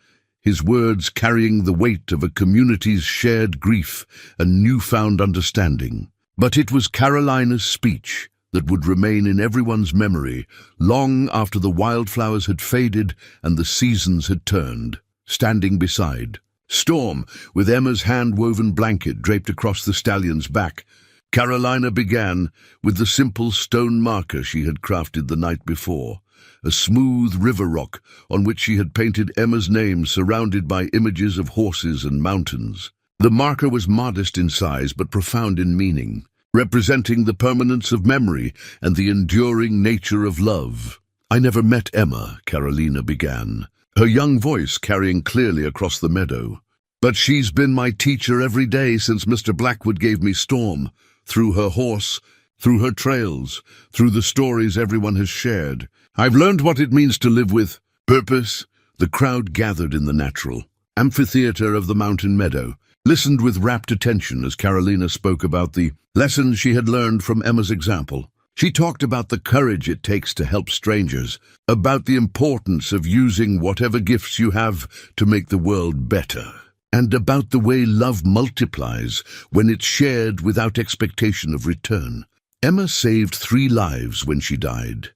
his words carrying the weight of a community's shared grief and newfound understanding. But it was Carolina's speech that would remain in everyone's memory long after the wildflowers had faded and the seasons had turned. Standing beside Storm, with Emma's hand-woven blanket draped across the stallion's back, Carolina began with the simple stone marker she had crafted the night before, a smooth river rock on which she had painted Emma's name surrounded by images of horses and mountains. The marker was modest in size but profound in meaning, representing the permanence of memory and the enduring nature of love. "I never met Emma," Carolina began, her young voice carrying clearly across the meadow. "But she's been my teacher every day since Mr. Blackwood gave me Storm. Through her horse, through her trails, through the stories everyone has shared. I've learned what it means to live with purpose." The crowd gathered in the natural amphitheater of the mountain meadow, listened with rapt attention as Carolina spoke about the lessons she had learned from Emma's example. She talked about the courage it takes to help strangers, about the importance of using whatever gifts you have to make the world better, and about the way love multiplies when it's shared without expectation of return. "Emma saved 3 lives when she died,"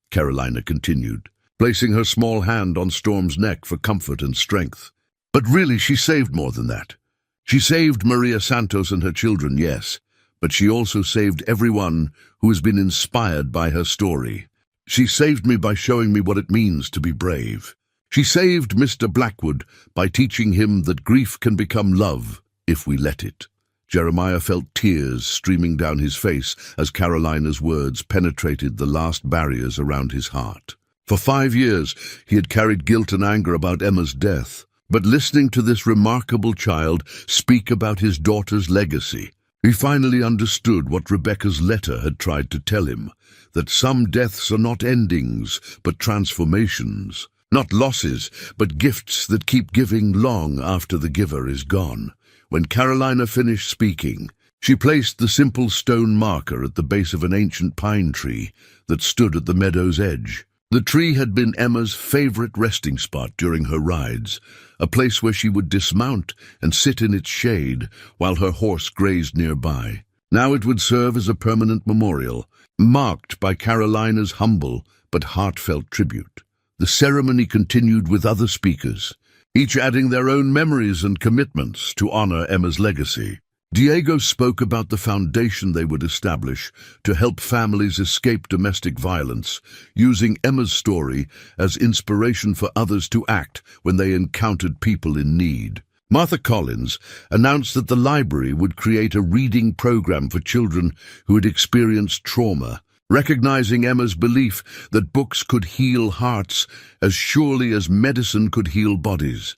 Carolina continued, placing her small hand on Storm's neck for comfort and strength. "But really, she saved more than that. She saved Maria Santos and her children, yes, but she also saved everyone who has been inspired by her story. She saved me by showing me what it means to be brave. She saved Mr. Blackwood by teaching him that grief can become love if we let it. Jeremiah felt tears streaming down his face as Carolina's words penetrated the last barriers around his heart. For 5 years, he had carried guilt and anger about Emma's death. But listening to this remarkable child speak about his daughter's legacy, he finally understood what Rebecca's letter had tried to tell him, that some deaths are not endings, but transformations, not losses, but gifts that keep giving long after the giver is gone. When Carolina finished speaking, she placed the simple stone marker at the base of an ancient pine tree that stood at the meadow's edge. The tree had been Emma's favorite resting spot during her rides, a place where she would dismount and sit in its shade while her horse grazed nearby. Now it would serve as a permanent memorial, marked by Carolina's humble but heartfelt tribute. The ceremony continued with other speakers, each adding their own memories and commitments to honor Emma's legacy. Diego spoke about the foundation they would establish to help families escape domestic violence, using Emma's story as inspiration for others to act when they encountered people in need. Martha Collins announced that the library would create a reading program for children who had experienced trauma, recognizing Emma's belief that books could heal hearts as surely as medicine could heal bodies.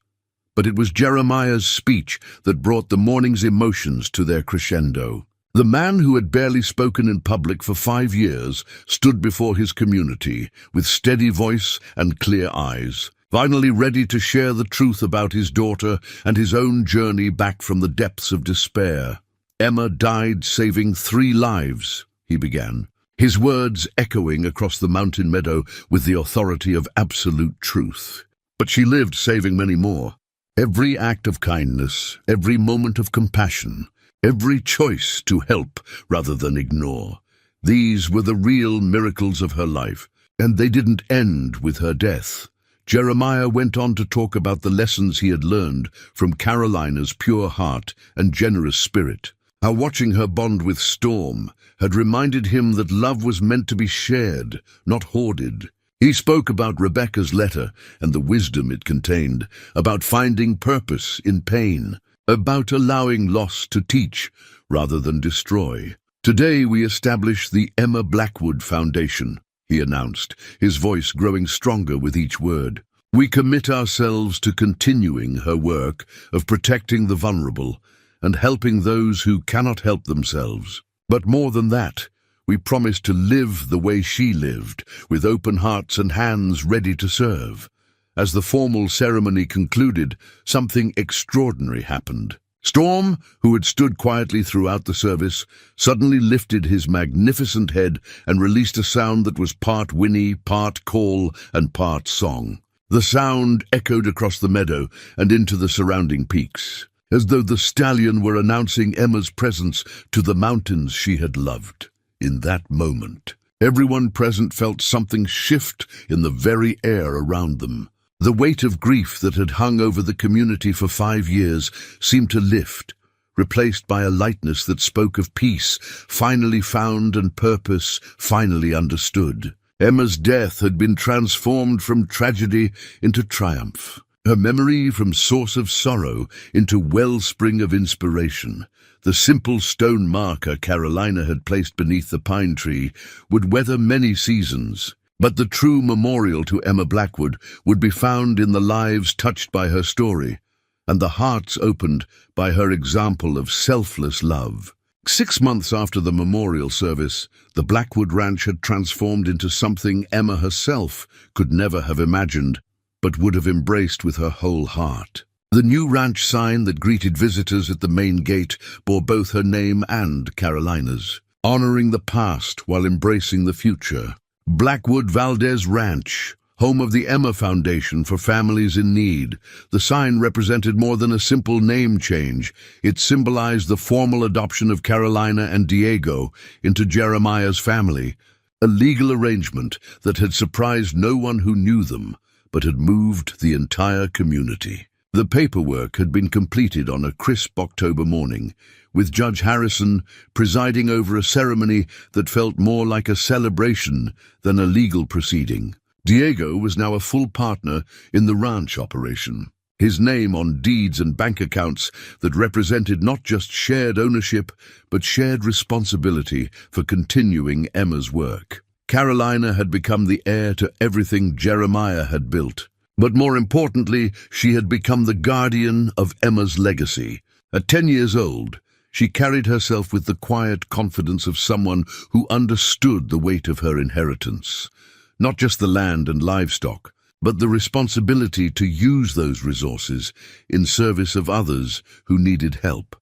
But it was Jeremiah's speech that brought the morning's emotions to their crescendo. The man who had barely spoken in public for 5 years stood before his community with steady voice and clear eyes, finally ready to share the truth about his daughter and his own journey back from the depths of despair. "Emma died saving 3 lives," he began, his words echoing across the mountain meadow with the authority of absolute truth. "But she lived saving many more. Every act of kindness, every moment of compassion, every choice to help rather than ignore. These were the real miracles of her life, and they didn't end with her death." Jeremiah went on to talk about the lessons he had learned from Carolina's pure heart and generous spirit, how watching her bond with Storm had reminded him that love was meant to be shared, not hoarded. He spoke about Rebecca's letter and the wisdom it contained, about finding purpose in pain, about allowing loss to teach rather than destroy. "Today we establish the Emma Blackwood Foundation," he announced, his voice growing stronger with each word. "We commit ourselves to continuing her work of protecting the vulnerable and helping those who cannot help themselves. But more than that, we promise to live the way she lived, with open hearts and hands ready to serve." As the formal ceremony concluded, something extraordinary happened. Storm, who had stood quietly throughout the service, suddenly lifted his magnificent head and released a sound that was part whinny, part call, and part song. The sound echoed across the meadow and into the surrounding peaks, as though the stallion were announcing Emma's presence to the mountains she had loved. In that moment, everyone present felt something shift in the very air around them. The weight of grief that had hung over the community for 5 years seemed to lift, replaced by a lightness that spoke of peace, finally found, and purpose, finally understood. Emma's death had been transformed from tragedy into triumph, her memory from source of sorrow into wellspring of inspiration. The simple stone marker Carolina had placed beneath the pine tree would weather many seasons, but the true memorial to Emma Blackwood would be found in the lives touched by her story and the hearts opened by her example of selfless love. 6 months after the memorial service, the Blackwood Ranch had transformed into something Emma herself could never have imagined, but would have embraced with her whole heart. The new ranch sign that greeted visitors at the main gate bore both her name and Carolina's, honoring the past while embracing the future. Blackwood Valdez Ranch, home of the Emma Foundation for families in need. The sign represented more than a simple name change. It symbolized the formal adoption of Carolina and Diego into Jeremiah's family, a legal arrangement that had surprised no one who knew them, but had moved the entire community. The paperwork had been completed on a crisp October morning, with Judge Harrison presiding over a ceremony that felt more like a celebration than a legal proceeding. Diego was now a full partner in the ranch operation, his name on deeds and bank accounts that represented not just shared ownership, but shared responsibility for continuing Emma's work. Carolina had become the heir to everything Jeremiah had built. But more importantly, she had become the guardian of Emma's legacy. At 10 years old, she carried herself with the quiet confidence of someone who understood the weight of her inheritance. Not just the land and livestock, but the responsibility to use those resources in service of others who needed help.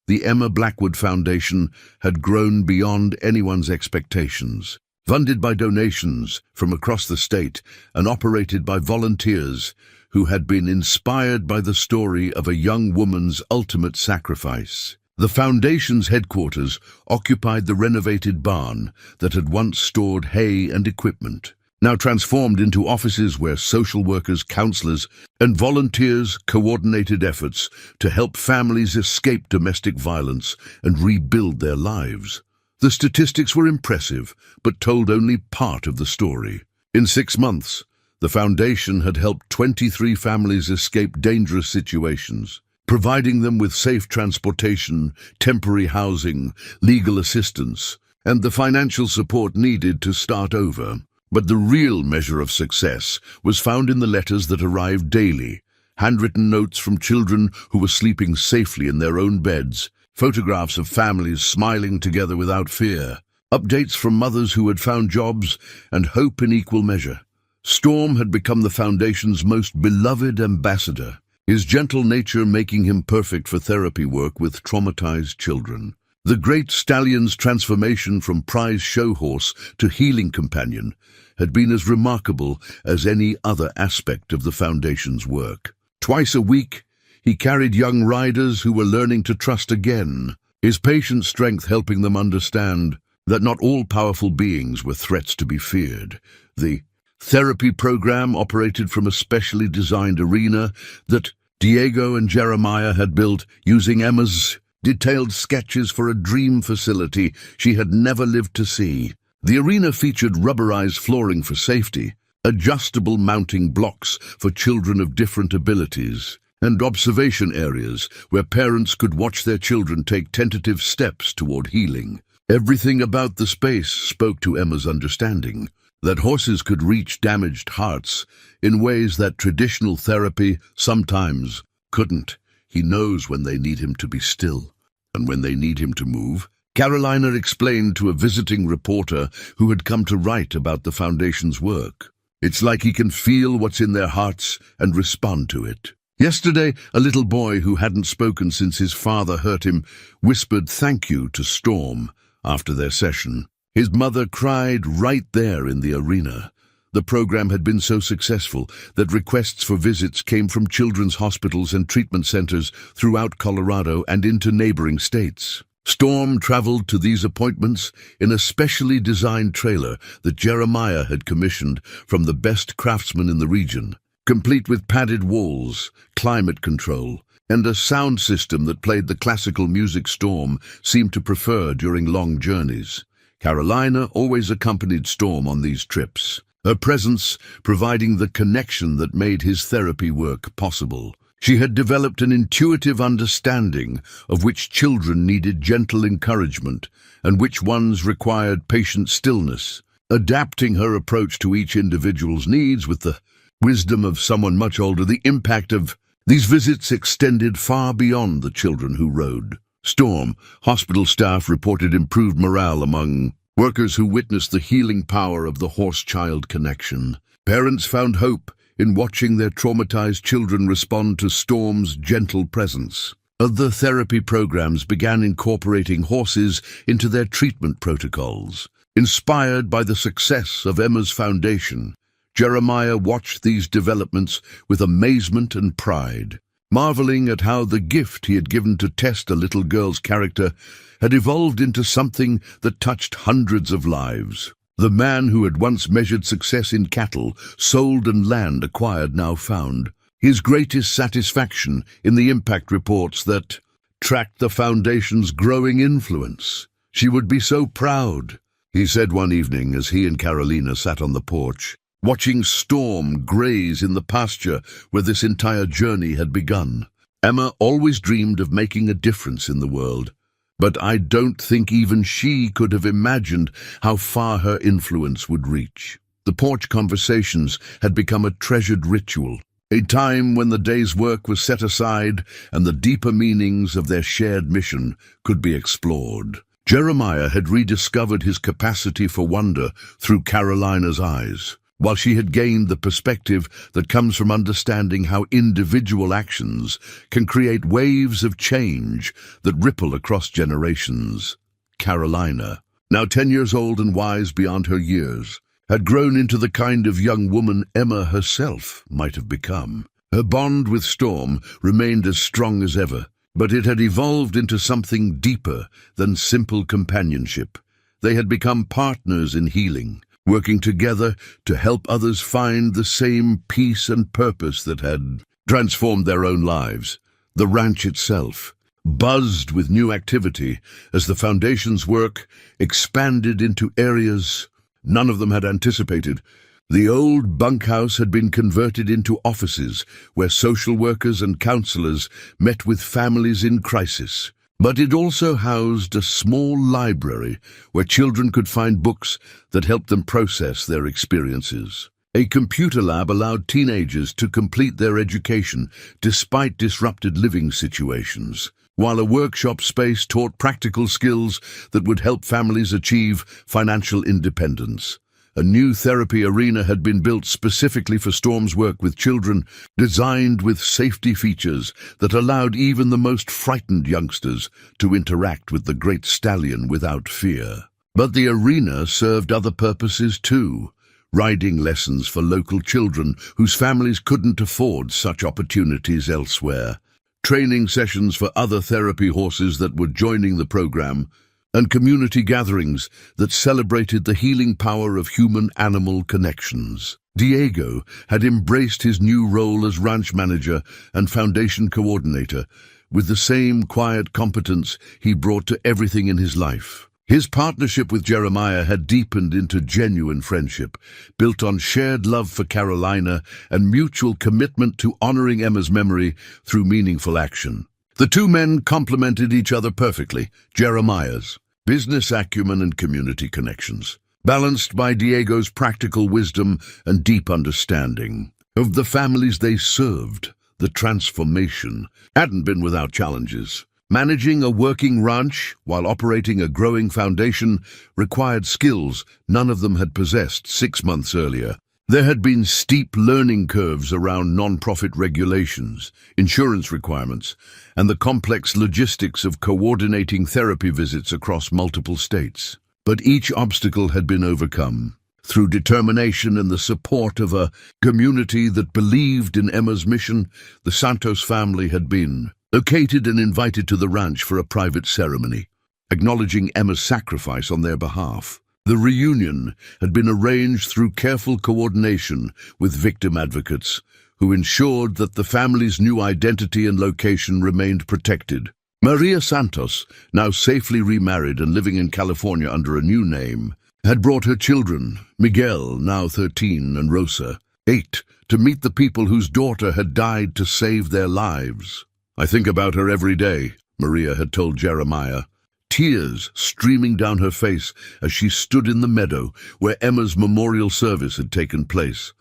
The Emma Blackwood Foundation had grown beyond anyone's expectations. Funded by donations from across the state and operated by volunteers who had been inspired by the story of a young woman's ultimate sacrifice. The foundation's headquarters occupied the renovated barn that had once stored hay and equipment, now transformed into offices where social workers, counselors, and volunteers coordinated efforts to help families escape domestic violence and rebuild their lives. The statistics were impressive, but told only part of the story. In 6 months, the foundation had helped 23 families escape dangerous situations, providing them with safe transportation, temporary housing, legal assistance, and the financial support needed to start over. But the real measure of success was found in the letters that arrived daily, handwritten notes from children who were sleeping safely in their own beds, photographs of families smiling together without fear, updates from mothers who had found jobs, and hope in equal measure. Storm had become the foundation's most beloved ambassador, his gentle nature making him perfect for therapy work with traumatized children. The great stallion's transformation from prize show horse to healing companion had been as remarkable as any other aspect of the foundation's work. Twice a week, he carried young riders who were learning to trust again, his patient strength helping them understand that not all powerful beings were threats to be feared. The therapy program operated from a specially designed arena that Diego and Jeremiah had built using Emma's detailed sketches for a dream facility she had never lived to see. The arena featured rubberized flooring for safety, adjustable mounting blocks for children of different abilities, and observation areas where parents could watch their children take tentative steps toward healing. Everything about the space spoke to Emma's understanding that horses could reach damaged hearts in ways that traditional therapy sometimes couldn't. He knows when they need him to be still and when they need him to move. Carolina explained to a visiting reporter who had come to write about the foundation's work. It's like he can feel what's in their hearts and respond to it. Yesterday, a little boy who hadn't spoken since his father hurt him whispered thank you to Storm after their session. His mother cried right there in the arena. The program had been so successful that requests for visits came from children's hospitals and treatment centers throughout Colorado and into neighboring states. Storm traveled to these appointments in a specially designed trailer that Jeremiah had commissioned from the best craftsmen in the region, complete with padded walls, climate control, and a sound system that played the classical music Storm seemed to prefer during long journeys. Carolina always accompanied Storm on these trips, her presence providing the connection that made his therapy work possible. She had developed an intuitive understanding of which children needed gentle encouragement and which ones required patient stillness, adapting her approach to each individual's needs with the wisdom of someone much older. The impact of these visits extended far beyond the children who rode. Storm, hospital staff reported improved morale among workers who witnessed the healing power of the horse-child connection. Parents found hope in watching their traumatized children respond to Storm's gentle presence. Other therapy programs began incorporating horses into their treatment protocols. Inspired by the success of Emma's foundation, Jeremiah watched these developments with amazement and pride, marveling at how the gift he had given to test a little girl's character had evolved into something that touched hundreds of lives. The man who had once measured success in cattle, sold and land acquired now found his greatest satisfaction in the impact reports that tracked the Foundation's growing influence. She would be so proud, he said one evening as he and Carolina sat on the porch, watching Storm graze in the pasture where this entire journey had begun. Emma always dreamed of making a difference in the world, but I don't think even she could have imagined how far her influence would reach. The porch conversations had become a treasured ritual, a time when the day's work was set aside and the deeper meanings of their shared mission could be explored. Jeremiah had rediscovered his capacity for wonder through Carolina's eyes, while she had gained the perspective that comes from understanding how individual actions can create waves of change that ripple across generations. Carolina, now 10 years old and wise beyond her years, had grown into the kind of young woman Emma herself might have become. Her bond with Storm remained as strong as ever, but it had evolved into something deeper than simple companionship. They had become partners in healing, working together to help others find the same peace and purpose that had transformed their own lives. The ranch itself buzzed with new activity as the Foundation's work expanded into areas none of them had anticipated. The old bunkhouse had been converted into offices where social workers and counselors met with families in crisis. But it also housed a small library where children could find books that helped them process their experiences. A computer lab allowed teenagers to complete their education despite disrupted living situations, while a workshop space taught practical skills that would help families achieve financial independence. A new therapy arena had been built specifically for Storm's work with children, designed with safety features that allowed even the most frightened youngsters to interact with the great stallion without fear. But the arena served other purposes too, riding lessons for local children whose families couldn't afford such opportunities elsewhere, training sessions for other therapy horses that were joining the program, and community gatherings that celebrated the healing power of human-animal connections. Diego had embraced his new role as ranch manager and foundation coordinator with the same quiet competence he brought to everything in his life. His partnership with Jeremiah had deepened into genuine friendship, built on shared love for Carolina and mutual commitment to honoring Emma's memory through meaningful action. The two men complemented each other perfectly. Jeremiah's business acumen and community connections, balanced by Diego's practical wisdom and deep understanding of the families they served. The transformation hadn't been without challenges. Managing a working ranch while operating a growing foundation required skills none of them had possessed 6 months earlier. There had been steep learning curves around non-profit regulations, insurance requirements, and the complex logistics of coordinating therapy visits across multiple states. But each obstacle had been overcome through determination and the support of a community that believed in Emma's mission. The Santos family had been located and invited to the ranch for a private ceremony, acknowledging Emma's sacrifice on their behalf. The reunion had been arranged through careful coordination with victim advocates, who ensured that the family's new identity and location remained protected. Maria Santos, now safely remarried and living in California under a new name, had brought her children, Miguel, now 13, and Rosa, 8, to meet the people whose daughter had died to save their lives. "I think about her every day," Maria had told Jeremiah, tears streaming down her face as she stood in the meadow where Emma's memorial service had taken place.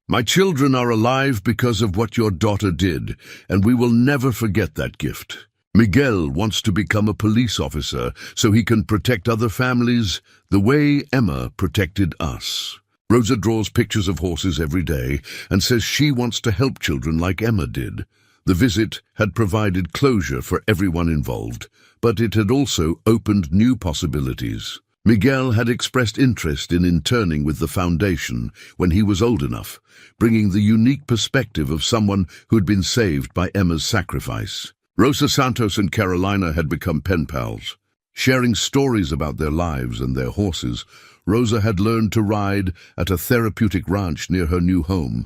"My children are alive because of what your daughter did, and we will never forget that gift. Miguel wants to become a police officer so he can protect other families the way Emma protected us." Rosa draws pictures of horses every day and says she wants to help children like Emma did. The visit had provided closure for everyone involved, but it had also opened new possibilities. Miguel had expressed interest in interning with the foundation when he was old enough, bringing the unique perspective of someone who had been saved by Emma's sacrifice. Rosa Santos and Carolina had become pen pals. Sharing stories about their lives and their horses, Rosa had learned to ride at a therapeutic ranch near her new home.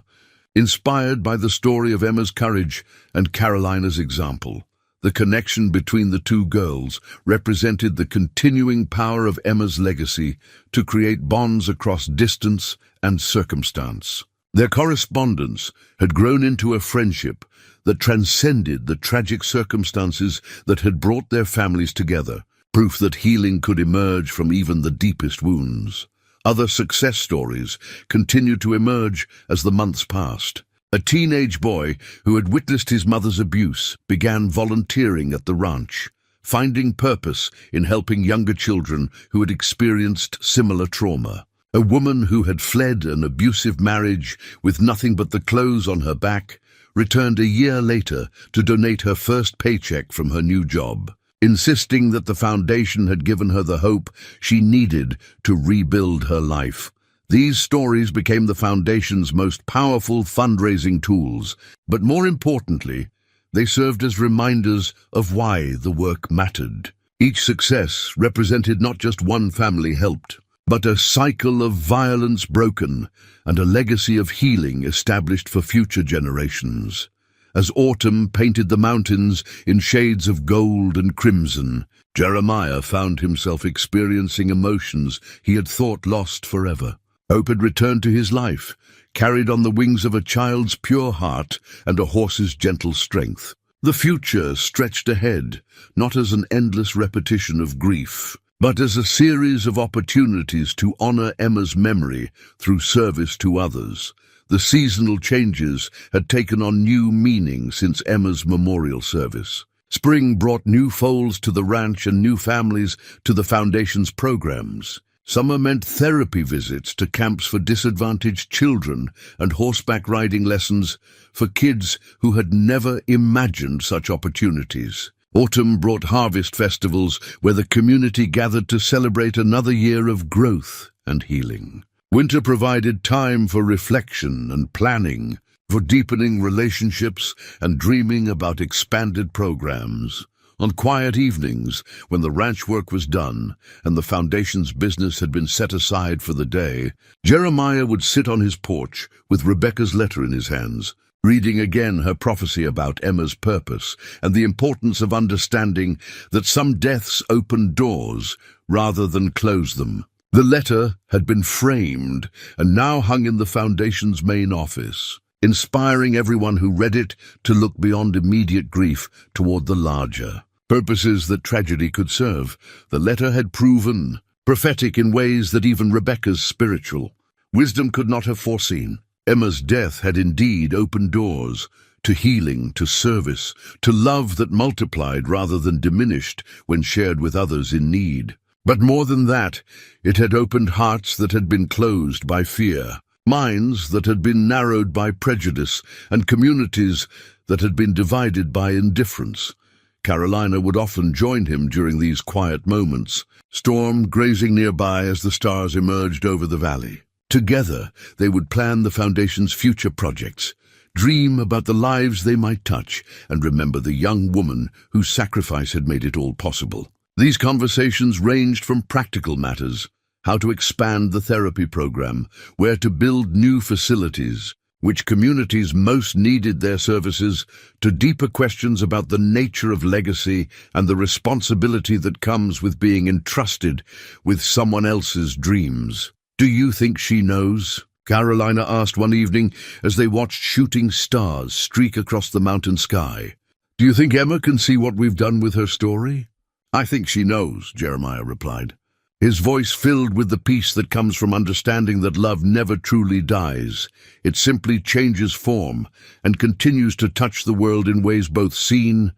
Inspired by the story of Emma's courage and Carolina's example, the connection between the two girls represented the continuing power of Emma's legacy to create bonds across distance and circumstance. Their correspondence had grown into a friendship that transcended the tragic circumstances that had brought their families together, proof that healing could emerge from even the deepest wounds. Other success stories continued to emerge as the months passed. A teenage boy who had witnessed his mother's abuse began volunteering at the ranch, finding purpose in helping younger children who had experienced similar trauma. A woman who had fled an abusive marriage with nothing but the clothes on her back returned a year later to donate her first paycheck from her new job, insisting that the foundation had given her the hope she needed to rebuild her life. These stories became the foundation's most powerful fundraising tools, but more importantly, they served as reminders of why the work mattered. Each success represented not just one family helped, but a cycle of violence broken and a legacy of healing established for future generations. As autumn painted the mountains in shades of gold and crimson, Jeremiah found himself experiencing emotions he had thought lost forever. Hope had returned to his life, carried on the wings of a child's pure heart and a horse's gentle strength. The future stretched ahead, not as an endless repetition of grief, but as a series of opportunities to honor Emma's memory through service to others. The seasonal changes had taken on new meaning since Emma's memorial service. Spring brought new foals to the ranch and new families to the foundation's programs. Summer meant therapy visits to camps for disadvantaged children and horseback riding lessons for kids who had never imagined such opportunities. Autumn brought harvest festivals where the community gathered to celebrate another year of growth and healing. Winter provided time for reflection and planning, for deepening relationships and dreaming about expanded programs. On quiet evenings, when the ranch work was done and the foundation's business had been set aside for the day, Jeremiah would sit on his porch with Rebecca's letter in his hands, reading again her prophecy about Emma's purpose and the importance of understanding that some deaths open doors rather than close them. The letter had been framed and now hung in the foundation's main office, inspiring everyone who read it to look beyond immediate grief toward the larger purposes that tragedy could serve. The letter had proven prophetic in ways that even Rebecca's spiritual wisdom could not have foreseen. Emma's death had indeed opened doors to healing, to service, to love that multiplied rather than diminished when shared with others in need. But more than that, it had opened hearts that had been closed by fear, minds that had been narrowed by prejudice, and communities that had been divided by indifference. Carolina would often join him during these quiet moments, Storm grazing nearby as the stars emerged over the valley. Together, they would plan the foundation's future projects, dream about the lives they might touch, and remember the young woman whose sacrifice had made it all possible. These conversations ranged from practical matters, how to expand the therapy program, where to build new facilities, which communities most needed their services, to deeper questions about the nature of legacy and the responsibility that comes with being entrusted with someone else's dreams. "Do you think she knows?" Carolina asked one evening as they watched shooting stars streak across the mountain sky. "Do you think Emma can see what we've done with her story?" "I think she knows," Jeremiah replied, his voice filled with the peace that comes from understanding that love never truly dies. It simply changes form and continues to touch the world in ways both seen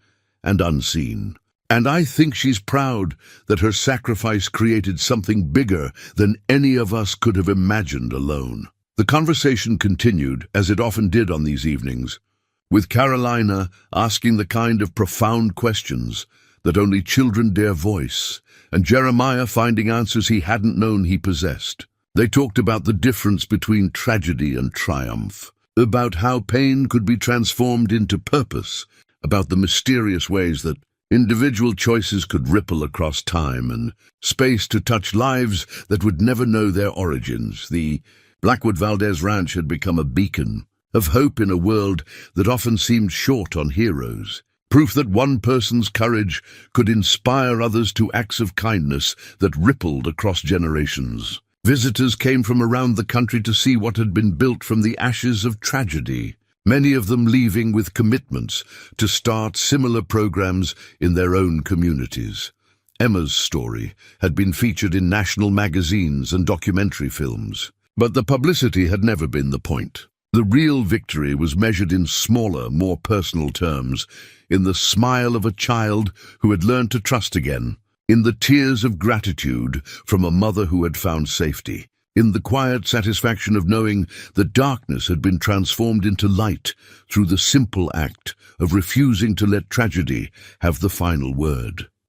and unseen. And I think she's proud that her sacrifice created something bigger than any of us could have imagined alone. The conversation continued, as it often did on these evenings, with Carolina asking the kind of profound questions that only children dare voice, and Jeremiah finding answers he hadn't known he possessed. They talked about the difference between tragedy and triumph, about how pain could be transformed into purpose, about the mysterious ways that individual choices could ripple across time and space to touch lives that would never know their origins. The Blackwood Valdez Ranch had become a beacon, of hope in a world that often seemed short on heroes. Proof that one person's courage could inspire others to acts of kindness that rippled across generations. Visitors came from around the country to see what had been built from the ashes of tragedy, many of them leaving with commitments to start similar programs in their own communities. Emma's story had been featured in national magazines and documentary films, but the publicity had never been the point. The real victory was measured in smaller, more personal terms, in the smile of a child who had learned to trust again, in the tears of gratitude from a mother who had found safety, in the quiet satisfaction of knowing that darkness had been transformed into light through the simple act of refusing to let tragedy have the final word.